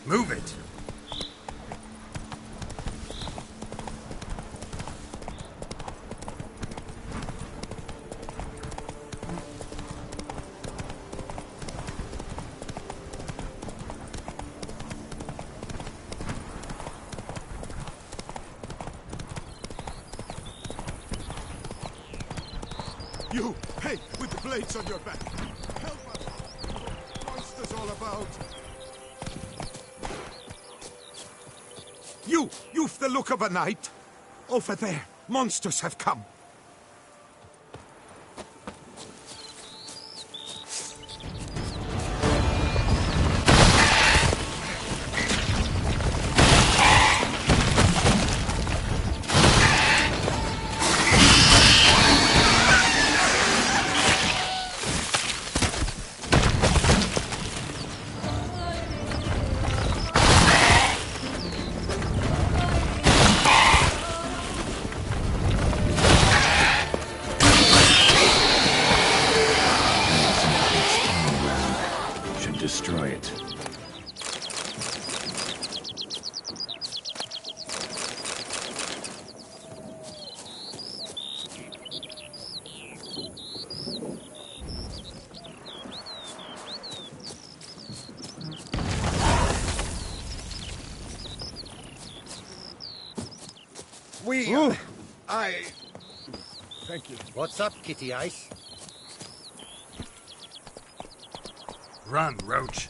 Move it! You! Hey! With the blades on your back! Help us! Monsters all about! You've the look of a knight. Over there, monsters have come. Destroy it. Thank you. What's up, Kitty Ice? Run, Roach.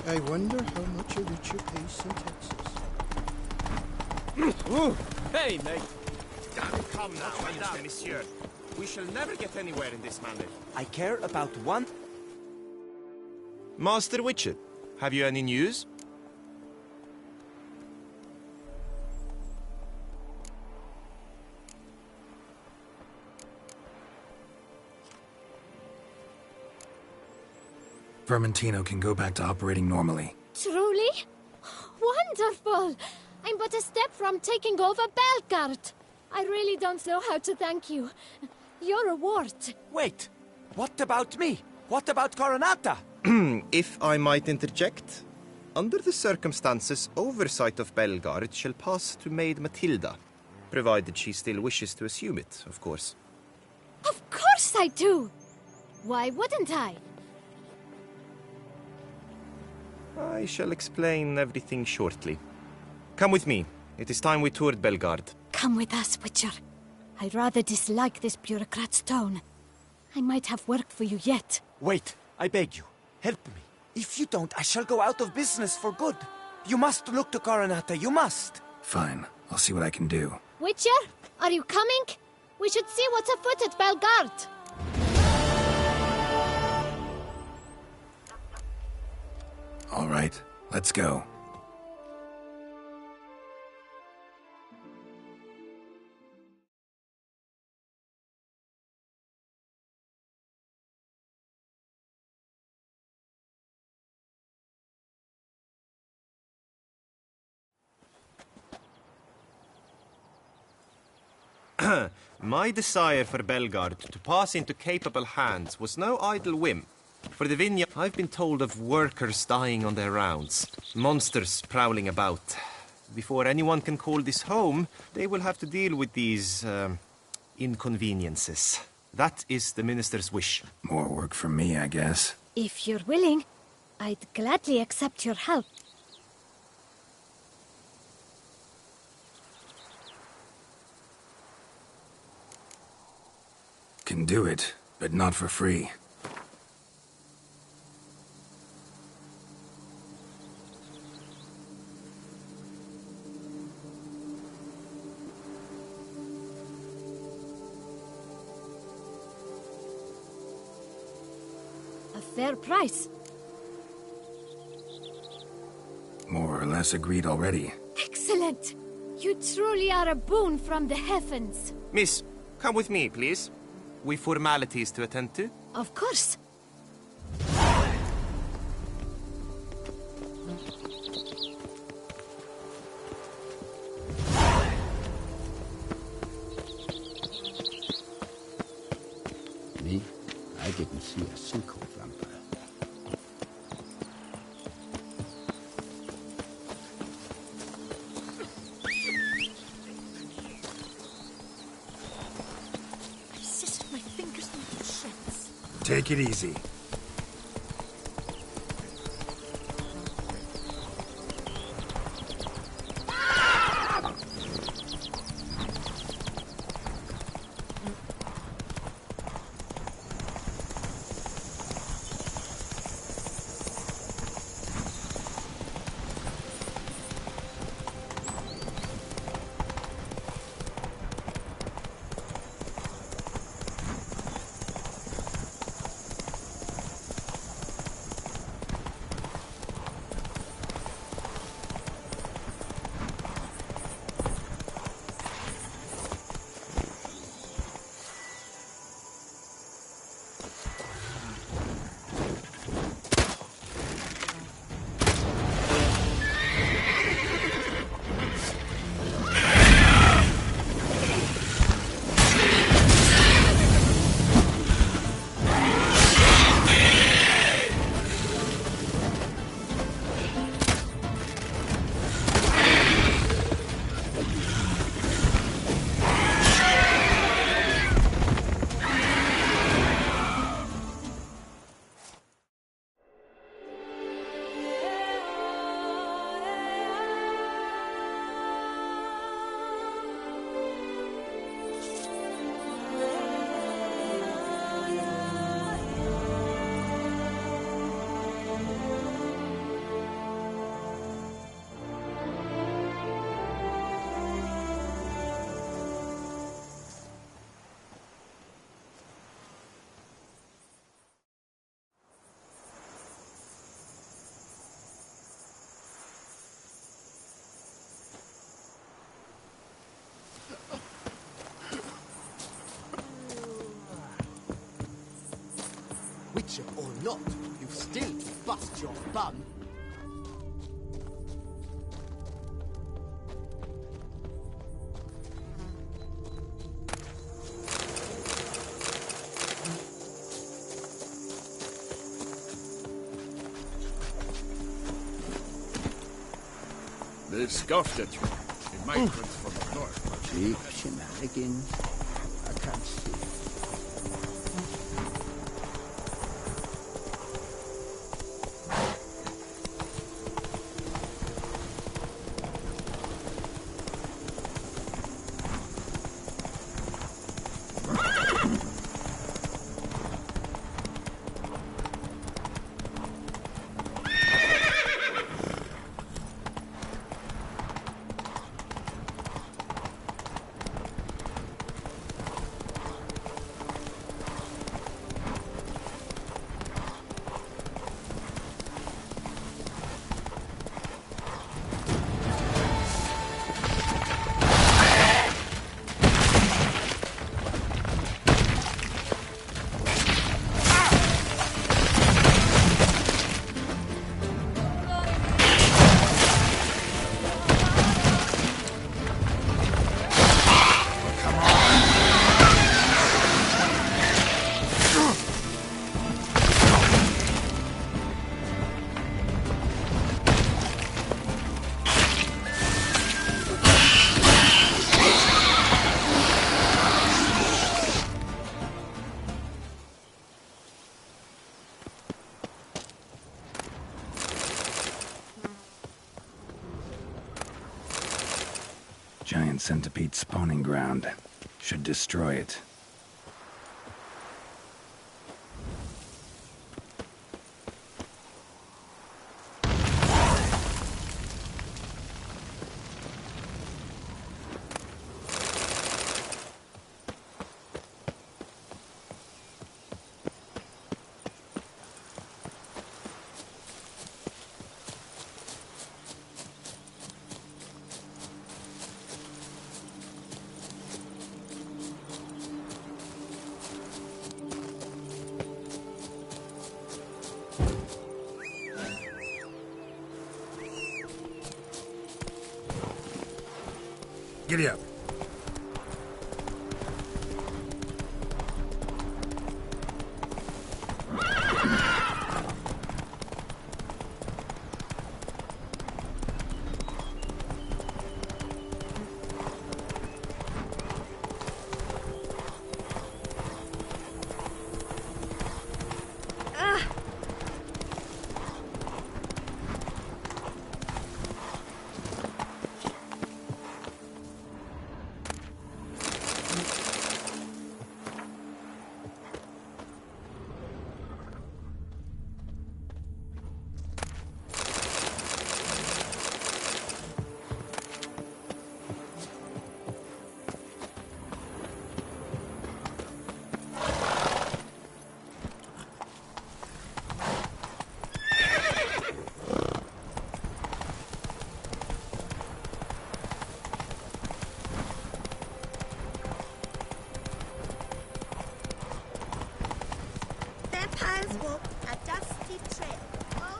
I wonder how much a Witcher pays in taxes. Ooh. Hey, mate. Come now, monsieur. We shall never get anywhere in this manner. I care about one... Master Witcher, have you any news? Vermentino can go back to operating normally. Truly? Wonderful! I'm but a step from taking over Belgard. I really don't know how to thank you. Your reward. Wait, what about me? What about Coronata? If I might interject, under the circumstances, oversight of Belgard shall pass to Maid Matilda, provided she still wishes to assume it, of course. Of course I do! Why wouldn't I? I shall explain everything shortly. Come with me. It is time we toured Belgard. Come with us, Witcher. I rather dislike this bureaucrat's tone. I might have work for you yet. Wait, I beg you. Help me. If you don't, I shall go out of business for good. You must look to Coronata, you must. Fine, I'll see what I can do. Witcher, are you coming? We should see what's afoot at Belgard. All right, let's go. My desire for Belgard to pass into capable hands was no idle whim. For the vineyard, I've been told of workers dying on their rounds, monsters prowling about. Before anyone can call this home, they will have to deal with these, inconveniences. That is the minister's wish. More work for me, I guess. If you're willing, I'd gladly accept your help. Can do it, but not for free. A fair price. More or less agreed already. Excellent! You truly are a boon from the heavens. Miss, come with me, please. We've formalities to attend to. Of course. Me? I didn't see a single vampire. Take it easy. Witcher or not, you've still to bust your bum. They scoffed at you. In migrants from the north. Cheap shenanigans. I can't see. Giant centipede spawning ground. Should destroy it. Giddy up. Walk a dusty trail. Oh.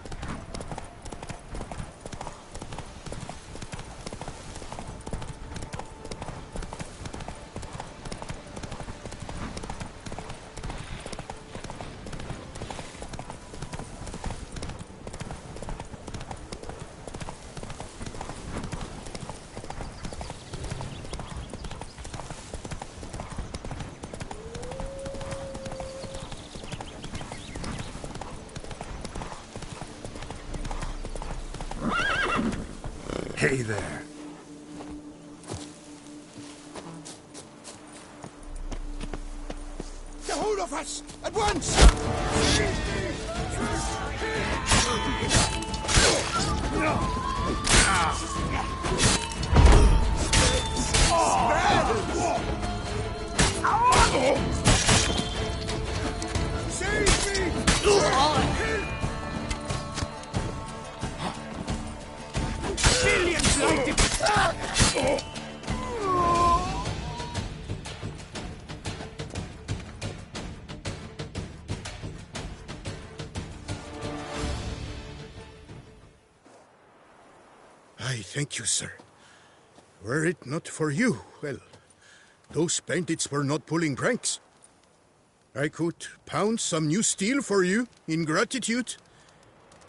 Hey there. Get hold of us! At once! I thank you, sir. Were it not for you, well, those bandits were not pulling pranks. I could pound some new steel for you in gratitude,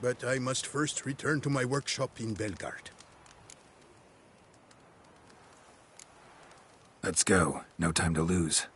but I must first return to my workshop in Belgard. Let's go. No time to lose.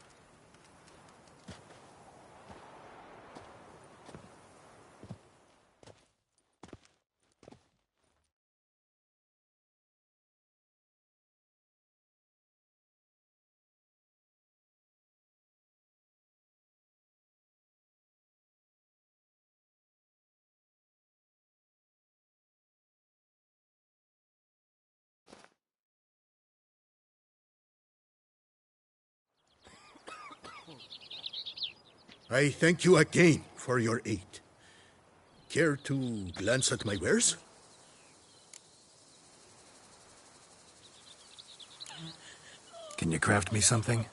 I thank you again for your aid. Care to glance at my wares? Can you craft me something?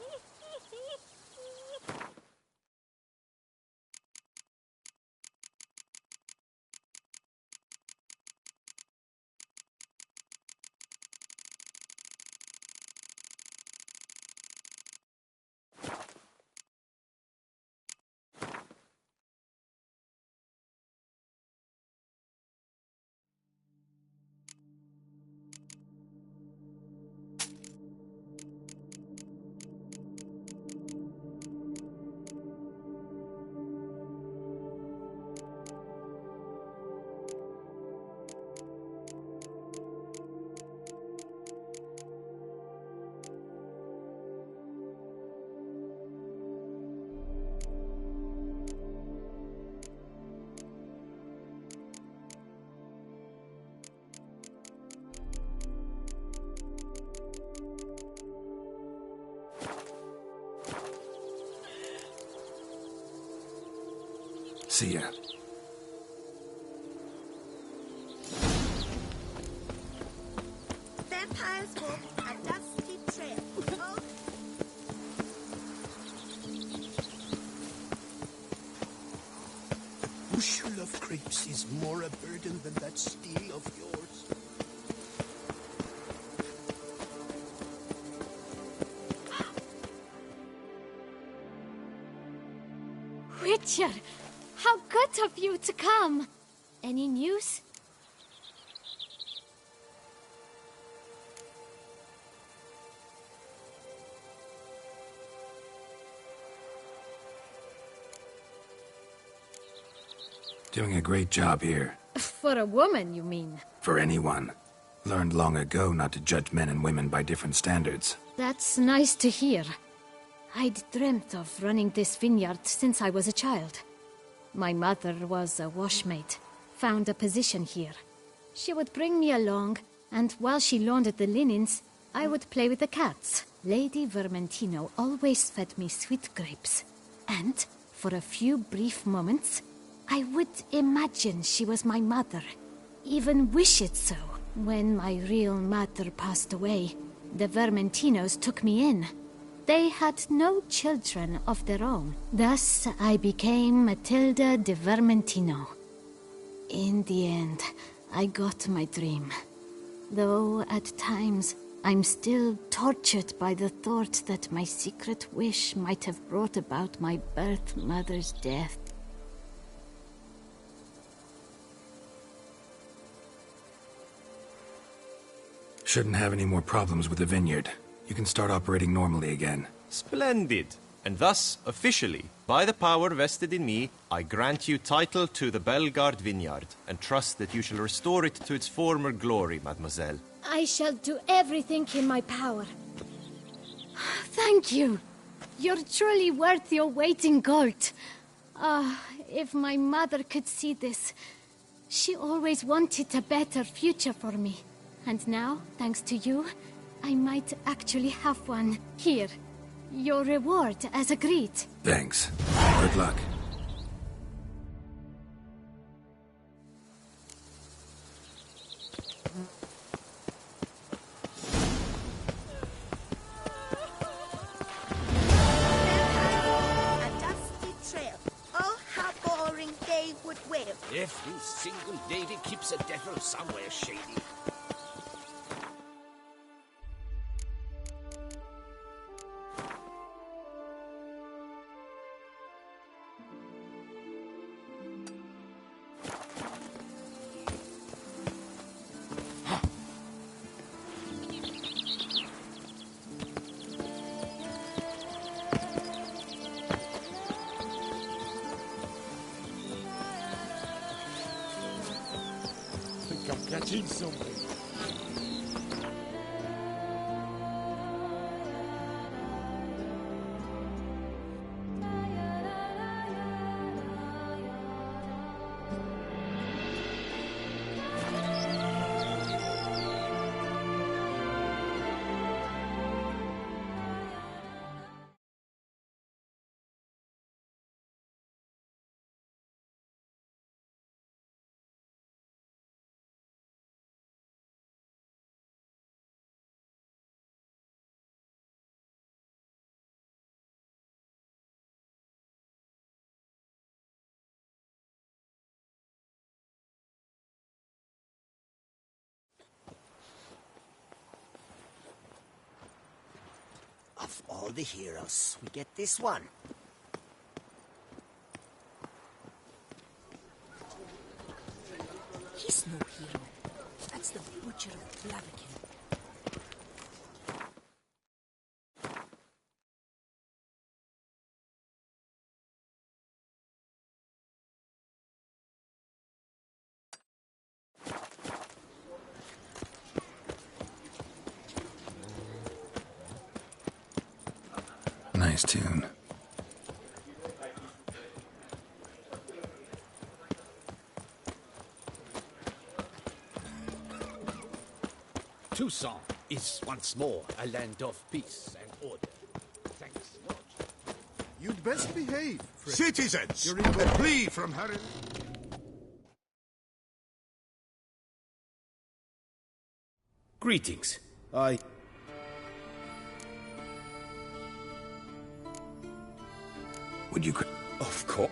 See ya. Vampires walk a dusty trail. Oh. Bushel of grapes is more a burden than that steel of yours. Richard, how good of you to come. Any news? Doing a great job here. For a woman, you mean? For anyone. Learned long ago not to judge men and women by different standards. That's nice to hear. I'd dreamt of running this vineyard since I was a child. My mother was a washmaid, found a position here. She would bring me along, and while she laundered the linens, I would play with the cats. Lady Vermentino always fed me sweet grapes. And, for a few brief moments, I would imagine she was my mother. Even wish it so. When my real mother passed away, the Vermentinos took me in. They had no children of their own. Thus, I became Matilda de Vermentino. In the end, I got my dream. Though, at times, I'm still tortured by the thought that my secret wish might have brought about my birth mother's death. Shouldn't have any more problems with the vineyard. You can start operating normally again. Splendid. And thus, officially, by the power vested in me, I grant you title to the Belgard vineyard, and trust that you shall restore it to its former glory, mademoiselle. I shall do everything in my power. Thank you. You're truly worth your weight in gold. If my mother could see this. She always wanted a better future for me. And now, thanks to you, I might actually have one. Here, your reward as agreed. Thanks. Good luck. A dusty trail. Oh, how boring they would wear. Every single lady keeps a devil somewhere shady. eating something. Of all the heroes, we get this one. He's no hero. That's the Butcher of Blaviken. Nice tune. Tucson is once more a land of peace and order. Thanks. You'd best behave, friend. Citizens, You're in a plea from Harry. Greetings. Would you... Of course.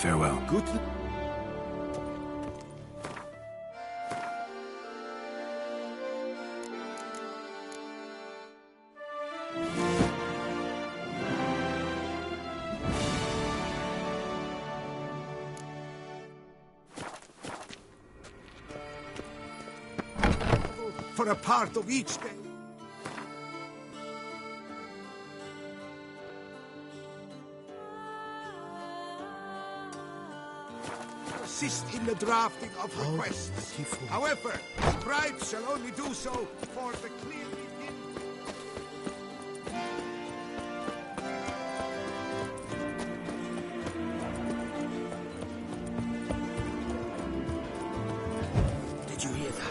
Farewell. Good. For a part of each day. Assist in the drafting of requests. However, scribes shall only do so for the clearly given. Did you hear that?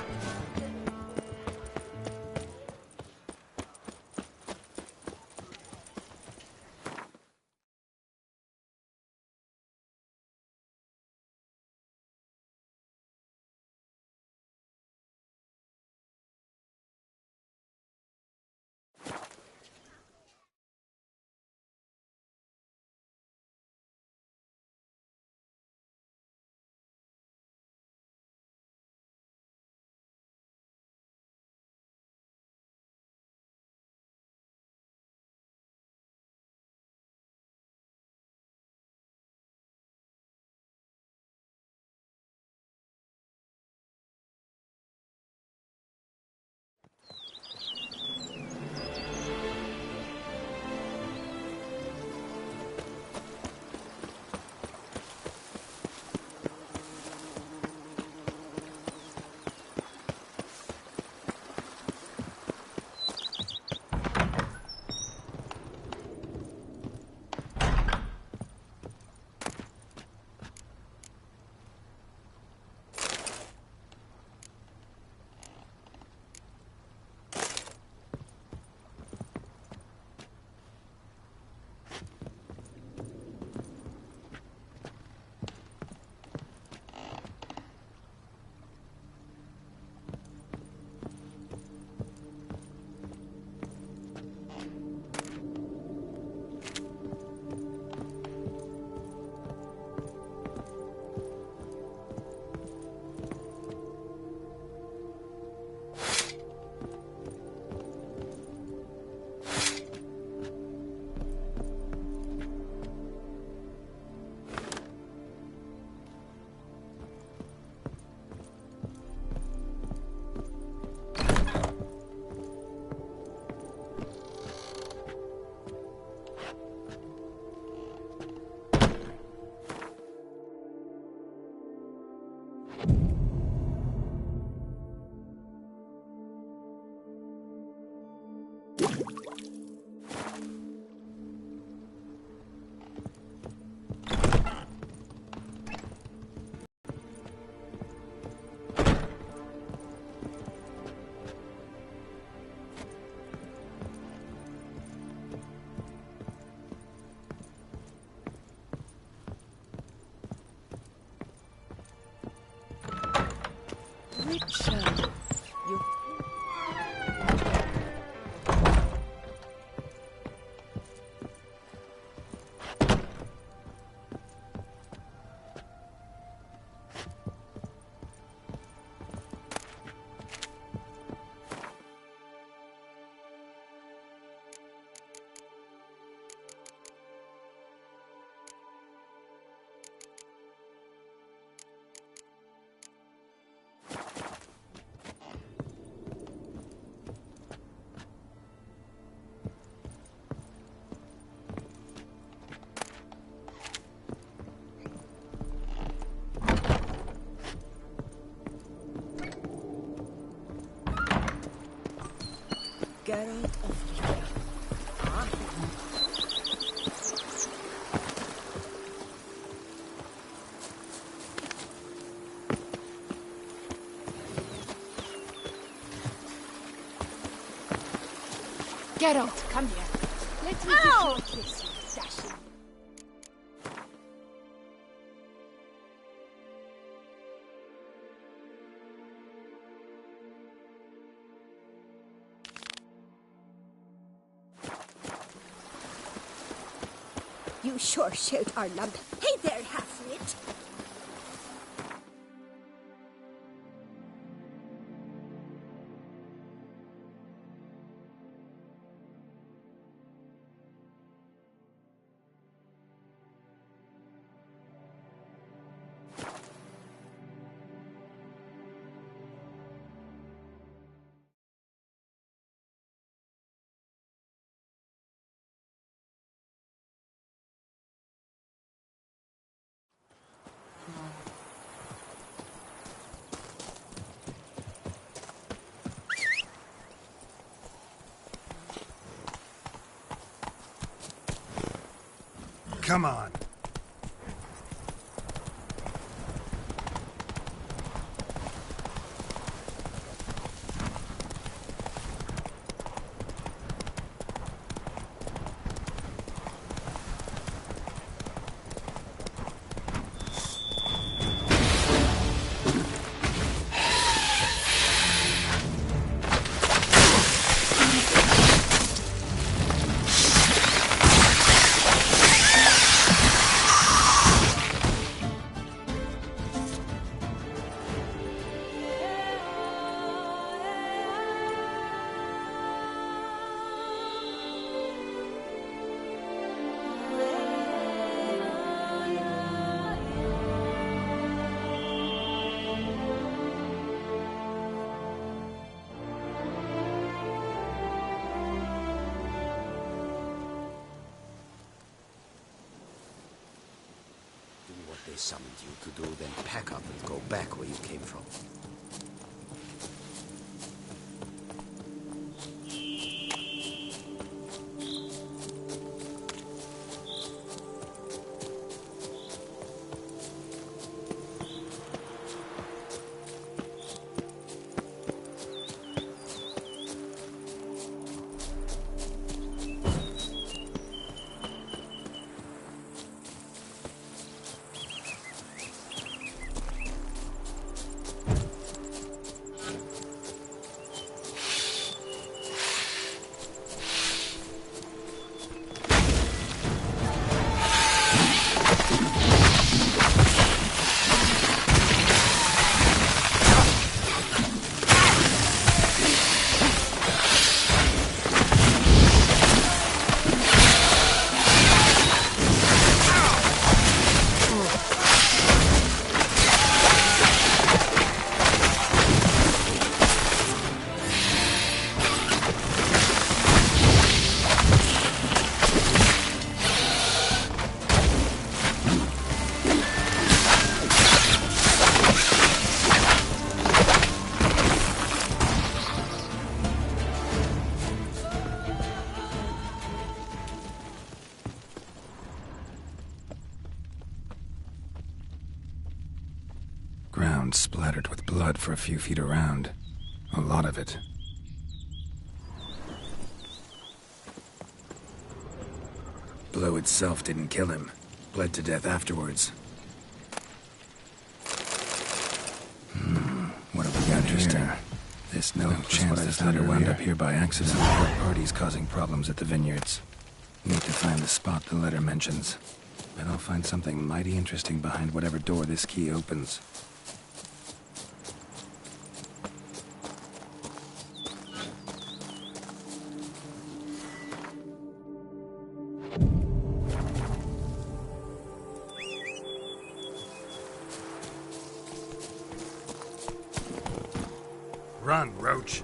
Richard, you... Geralt of Rivia. Ah. Geralt, come here. Let me give you a kiss, you dashing. You sure showed our lump. Hey there, half-wit. Come on. They summoned you to do, then pack up and go back where you came from. Ground splattered with blood for a few feet around. A lot of it. Blow itself didn't kill him. Bled to death afterwards. What have we got here? There's no chance this letter wound up here by accident. Third parties causing problems at the vineyards. Need to find the spot the letter mentions. Bet I'll find something mighty interesting behind whatever door this key opens. Run, Roach.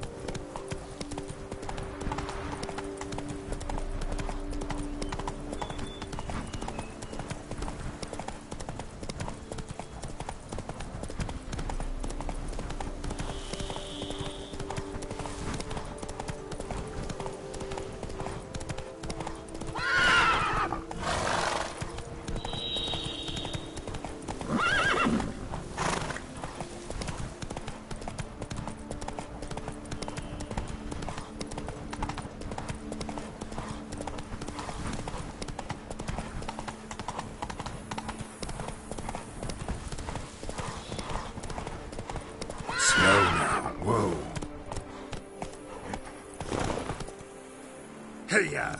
Slow now. Whoa. Hey-ya!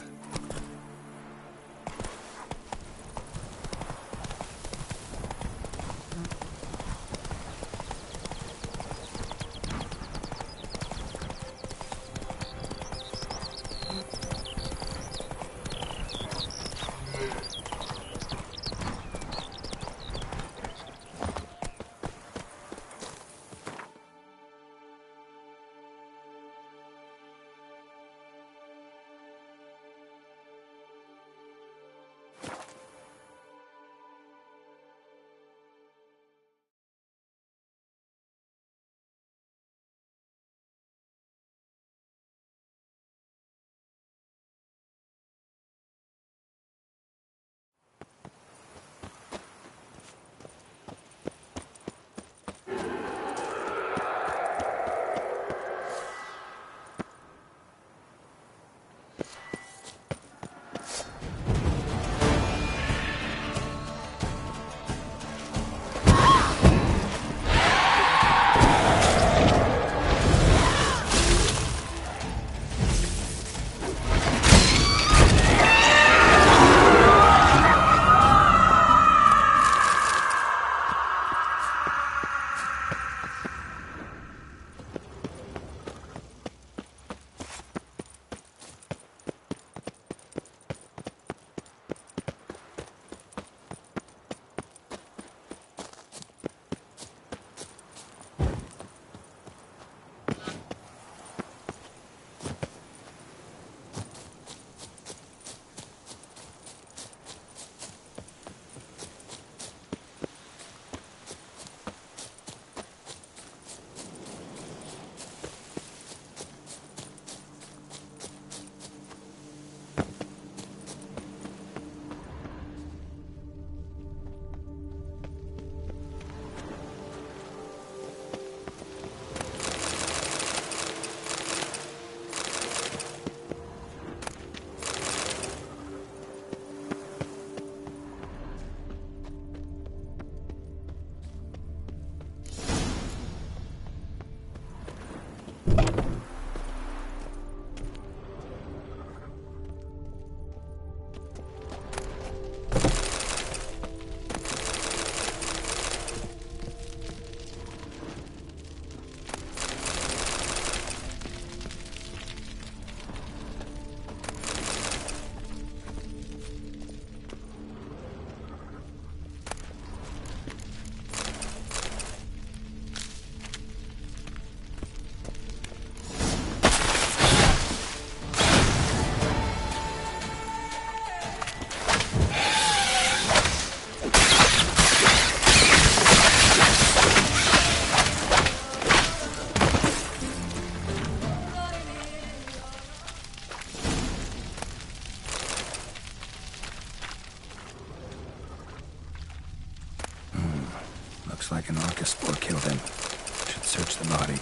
Looks like an orca spore killed him. Should search the body.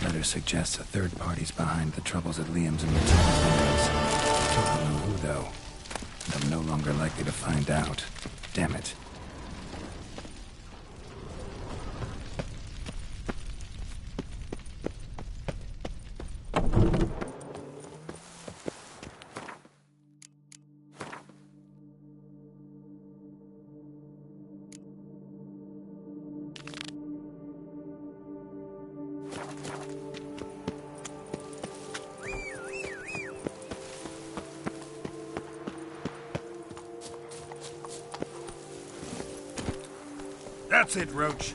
Letter suggests a third party's behind the troubles at Liam's and Matilda's windows. Don't know who, though. And I'm no longer likely to find out. Damn it. That's it, Roach.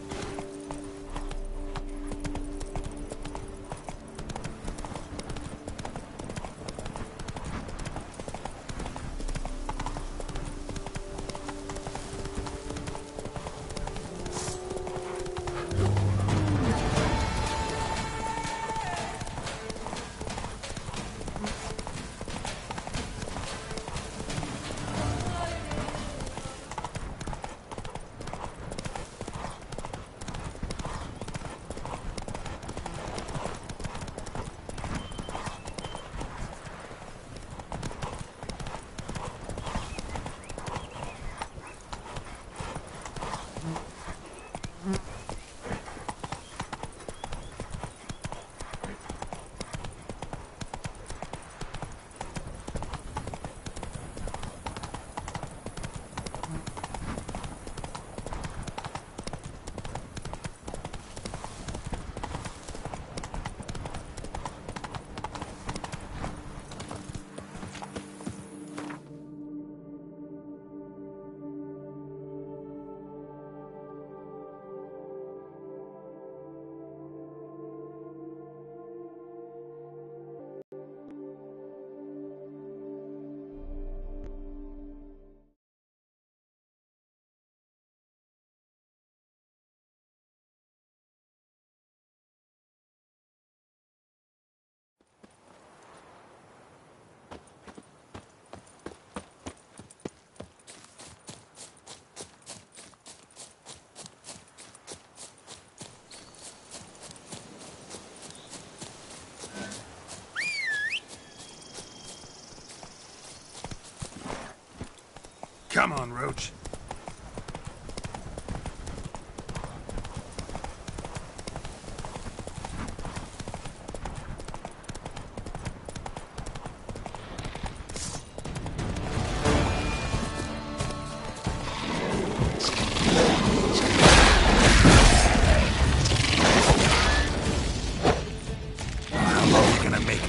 Come on, Roach. How long are you gonna make it?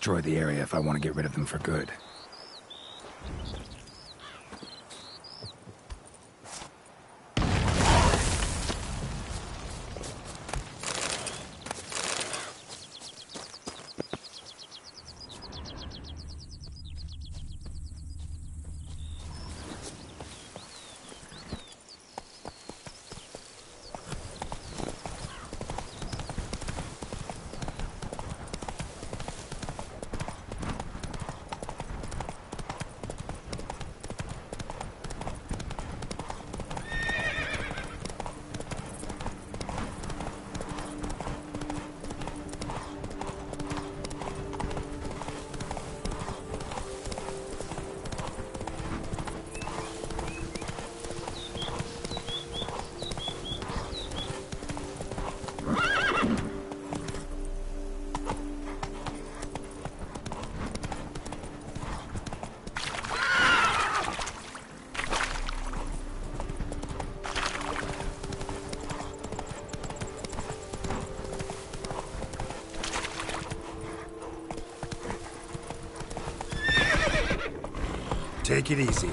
destroy the area if I want to get rid of them for good. Take it easy.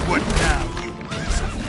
What now, you piece of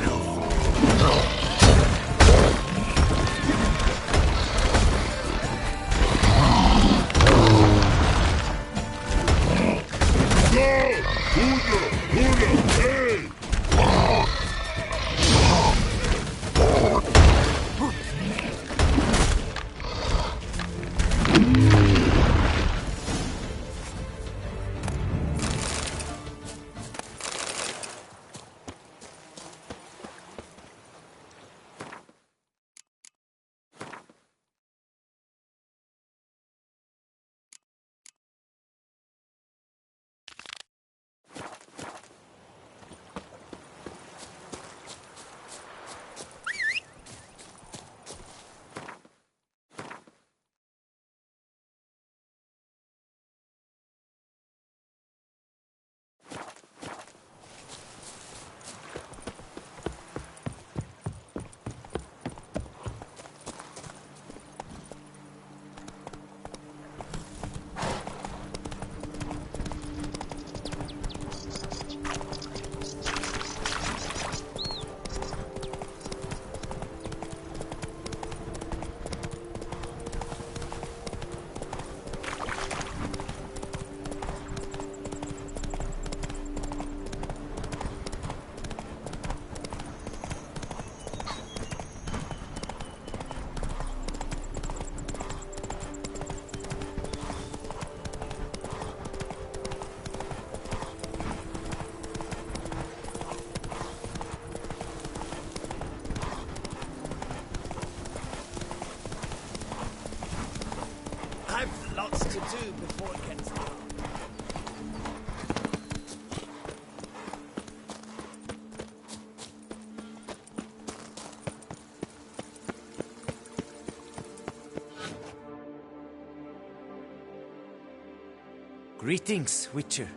I've lots to do before it gets dark. Greetings, Witcher.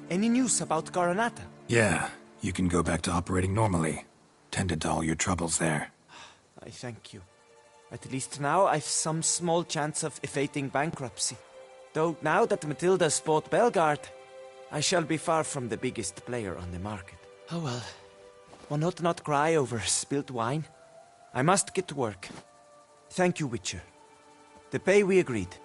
Any news about Garanata? Yeah, you can go back to operating normally. Tended to all your troubles there. I thank you. At least now I've some small chance of evading bankruptcy. Though now that Matilda's bought Belgard, I shall be far from the biggest player on the market. Oh well. One ought not cry over spilt wine. I must get to work. Thank you, Witcher. The pay we agreed.